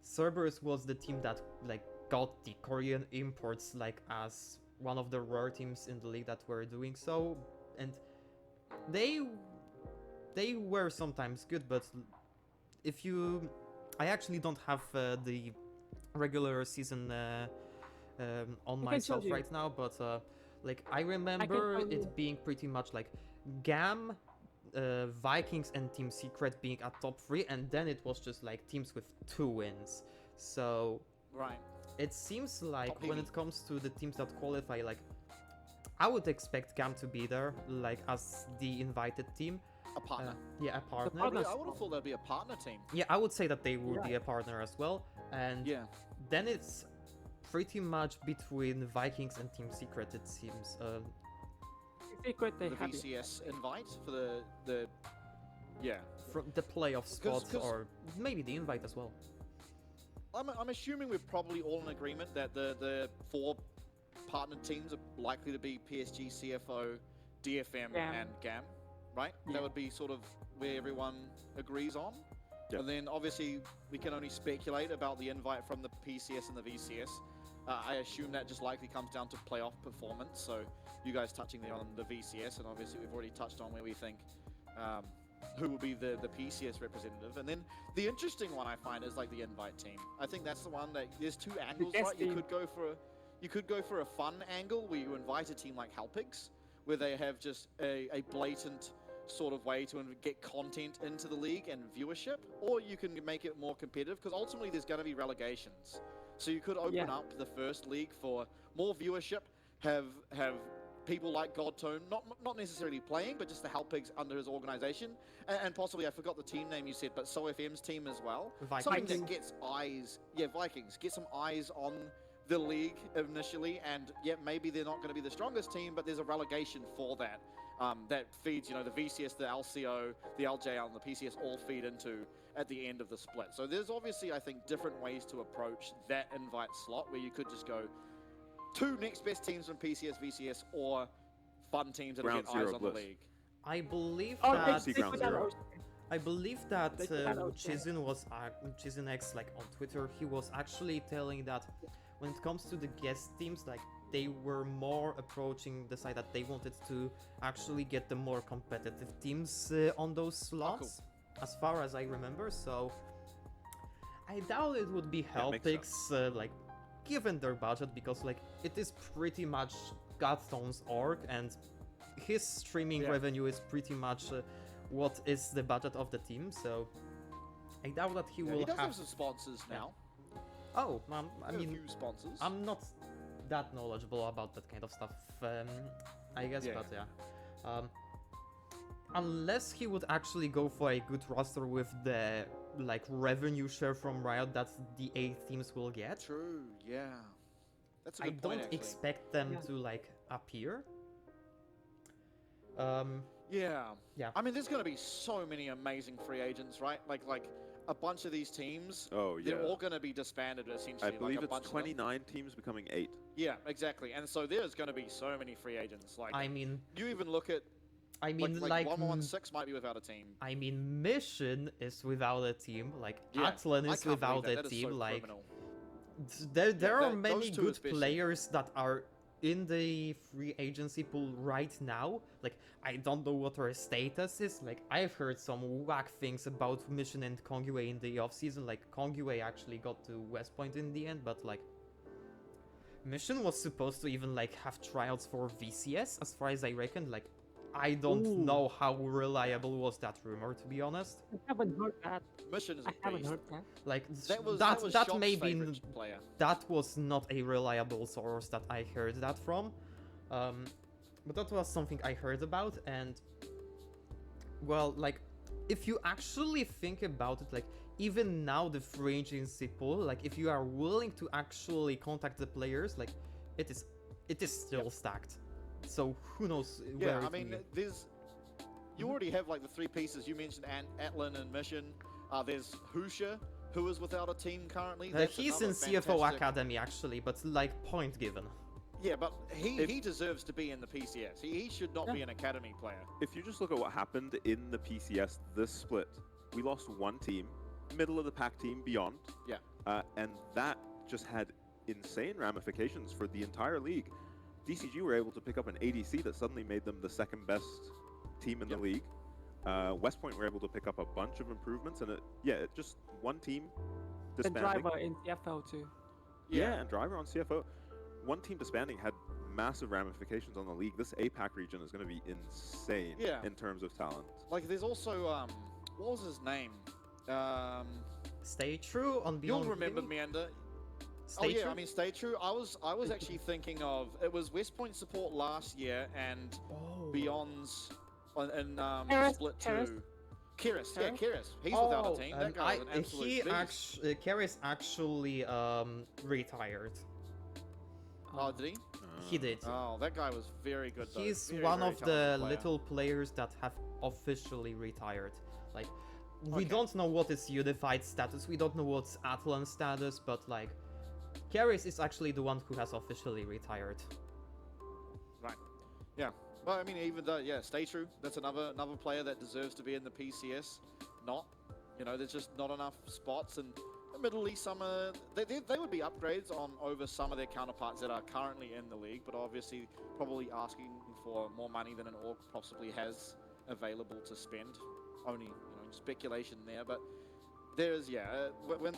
Cerberus was the team that like got the Korean imports like as one of the rare teams in the league that were doing so, and they were sometimes good, but if you, I actually don't have the regular season on can myself show you. right now, but like I remember tell you. it being pretty much like GAM, Vikings, and Team Secret being at top 3, and then it was just like teams with 2 wins. So Right. it seems like Top when heavy. it comes to the teams that qualify, like I would expect GAM to be there, like as the invited team. A partner. Yeah, a partner. partner. I would have thought that'd be a partner team. Yeah, I would say that they would be a partner as well. And Yeah. then it's pretty much between Vikings and Team Secret, it seems. Secret, they The have VCS invite for the yeah. From the playoff spots, 'cause- or maybe the invite as well. I'm assuming we're probably all in agreement that the 4 partnered teams are likely to be PSG, CFO, DFM, GAM. and GAM, right? Yeah. That would be sort of where everyone agrees on. Yep. And then obviously we can only speculate about the invite from the PCS and the VCS. I assume that just likely comes down to playoff performance. So you guys touching there on the VCS, and obviously we've already touched on where we think who will be the PCS representative. And then the interesting one I find is like the invite team. I think that's the one that there's 2 angles, guest right? You team. could go for a fun angle where you invite a team like Halpigs, where they have just a blatant sort of way to get content into the league and viewership, or you can make it more competitive because ultimately there's going to be relegations. So you could open up the first league for more viewership, have people like Godtone, not necessarily playing, but just the Halpigs under his organization, and possibly, I forgot the team name you said, but SoFM's team as well. Something Vikings. that gets eyes, Vikings, get some eyes on the league initially, and maybe they're not going to be the strongest team, but there's a relegation for that. That feeds, the VCS, the LCO, the LJL, and the PCS all feed into at the end of the split. So there's obviously, I think, different ways to approach that invite slot where you could just go 2 next best teams from PCS, VCS, or fun teams that Ground get zero eyes on the bliss. league. I believe Oh, that. see ground zero. I believe that They put that out there. Chizin was Chizin X, like on Twitter, he was actually telling that when it comes to the guest teams, like they were more approaching the side that they wanted to actually get the more competitive teams on those slots, as far as I remember. So I doubt it would be That makes Helpix, like given their budget, because like it is pretty much Godstone's org, and his streaming Yeah. revenue is pretty much what is the budget of the team. So I doubt that he will He does have. have some sponsors now. Oh, I A mean, few sponsors. I'm not that knowledgeable about that kind of stuff, I guess, Yeah. but yeah. Unless he would actually go for a good roster with the like revenue share from Riot that the 8 teams will get, True, yeah. That's a I good don't point, actually. expect them Yeah. to like appear. Yeah. Yeah. I mean, there's going to be so many amazing free agents, right? Like a bunch of these teams, Oh, yeah. they're all going to be disbanded essentially. I believe like a it's bunch of them. 29 teams becoming 8. Yeah, exactly. And so there's going to be so many free agents. Like I mean, you even look at I mean, like like, 1116 might be without a team. I mean, Mission is without a team. Like, Yeah, Atlan I is can't without believe a that. That is team. so Like, criminal. there are those many two good especially. players that are in the free agency pool right now. Like, I don't know what their status is. Like, I've heard some whack things about Mission and Kongwei in the offseason. Like, Kongwei actually got to West Point in the end, but like, Mission was supposed to even like have tryouts for VCS, as far as I reckon. Like, I don't Ooh. know how reliable was that rumor, to be honest. I haven't heard that. Mission is a I haven't beast. heard that. Like, That was that Shop's may be favorite player. that was not a reliable source that I heard that from. But that was something I heard about, and well, like, if you actually think about it, like, even now the free agency pool, like, if you are willing to actually contact the players, like, it is still stacked. So who knows where Yeah, I it mean, will- there's you already have like the 3 pieces you mentioned, Atlan and Mission. There's Husha, who is without a team currently. That's he's in another CFO fantastic- Academy actually, but like point given. Yeah, but If- he deserves to be in the PCS. He should not be an academy player. If you just look at what happened in the PCS this split, we lost 1 team, middle of the pack team beyond. Yeah. And that just had insane ramifications for the entire league. DCG were able to pick up an ADC that suddenly made them the 2nd best team in the league. West Point were able to pick up a bunch of improvements, and it just 1 team The disbanding. driver in CFL too. Yeah, and driver on CFO. 1 team disbanding had massive ramifications on the league. This APAC region is going to be insane Yeah. in terms of talent. Like there's also what was his name? Stay true on You'll Beyond. remember Gaming. Meander. Stay Oh yeah, true. I mean stay true. I was actually thinking of it was West Point support last year and Oh. Beyond's in Keris, split Keris. 2. Kiris, yeah, Keris? Kiris. He's without a team. That guy I, is an absolute he beast. actually, Keris actually retired. Oh, did he? He did. Oh, that guy was very good though. He's Very, one very of the talented player. little players that have officially retired. Like, we Okay. don't know what is unified status, we don't know what's Atlan status, but like, Karis is actually the one who has officially retired. Right. Yeah. Well, I mean, even though, yeah, stay true. That's another player that deserves to be in the PCS. Not, there's just not enough spots, and admittedly, some they would be upgrades on over some of their counterparts that are currently in the league, but obviously probably asking for more money than an org possibly has available to spend. Only speculation there, but there's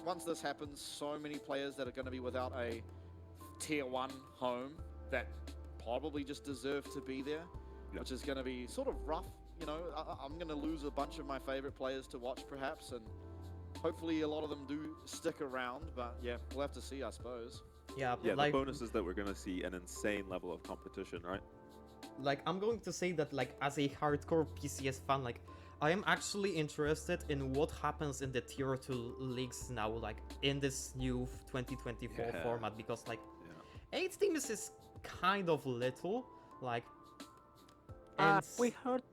once this happens, so many players that are going to be without a tier 1 home that probably just deserve to be there, which is going to be sort of rough. I'm going to lose a bunch of my favorite players to watch perhaps, and hopefully a lot of them do stick around, but yeah, we'll have to see, I suppose. Yeah, Yeah, like, the bonus is that we're going to see an insane level of competition, right? like, I'm going to say that, like, as a hardcore PCS fan, like, I am actually interested in what happens in the tier 2 leagues now, like, in this new 2024 Yeah. format, because, like, Yeah. 8 teams is kind of little, like, and We heard,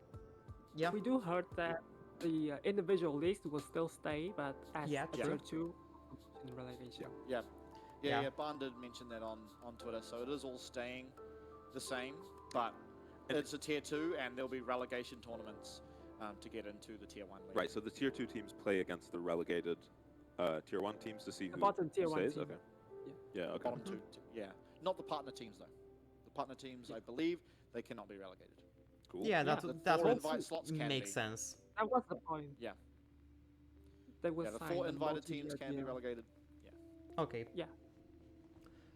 yeah, we do heard that the individual leagues will still stay, but as Yeah, a true. tier 2 in relegation. Yeah, Barn did mention that on Twitter, so it is all staying the same, but And- it's a tier 2, and there'll be relegation tournaments to get into the tier 1 league. Right, so the tier 2 teams play against the relegated tier 1 teams to see The who bottom tier 1 stays? team. Okay. Yeah, okay. Bottom two, yeah. Not the partner teams, though. The partner teams, I believe, they cannot be relegated. Cool. yeah, Yeah, that the that 4 would invite slots can make be. sense. That was the point. Yeah. They will Yeah, the sign 4 a invited teams multi-year can be deal. relegated. Okay. Yeah.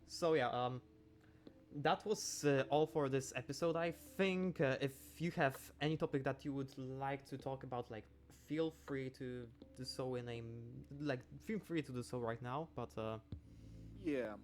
So yeah, that was all for this episode. I think if you have any topic that you would like to talk about, like, feel free to do so feel free to do so right now. But Yeah.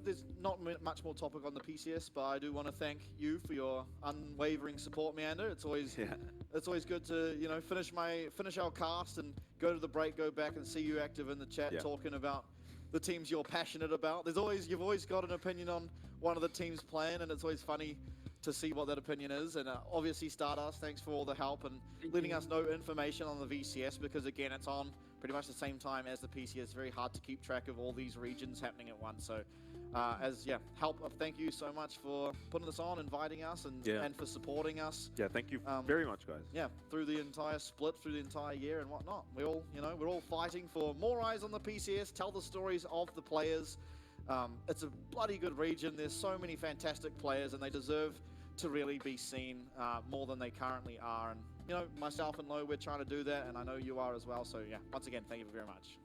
There's not much more topic on the PCS, but I do want to thank you for your unwavering support, Meander. It's always Yeah. It's always good to finish our cast and go to the break, go back and see you active in the chat, Yeah. talking about the teams you're passionate about. You've always got an opinion on one of the teams playing, and it's always funny to see what that opinion is. And obviously, Stardust, thanks for all the help and Thank letting you. us know information on the VCS, because again, it's on pretty much the same time as the PCS. It's very hard to keep track of all these regions happening at once. So, thank you so much for putting this on, inviting us, and Yeah. and for supporting us. Yeah, thank you Um, very much, guys. Yeah, through the entire split, through the entire year and whatnot. We're all fighting for more eyes on the PCS, tell the stories of the players. It's a bloody good region. There's so many fantastic players, and they deserve to really be seen more than they currently are. And, myself and Low, we're trying to do that, and I know you are as well. So, yeah, once again, thank you very much.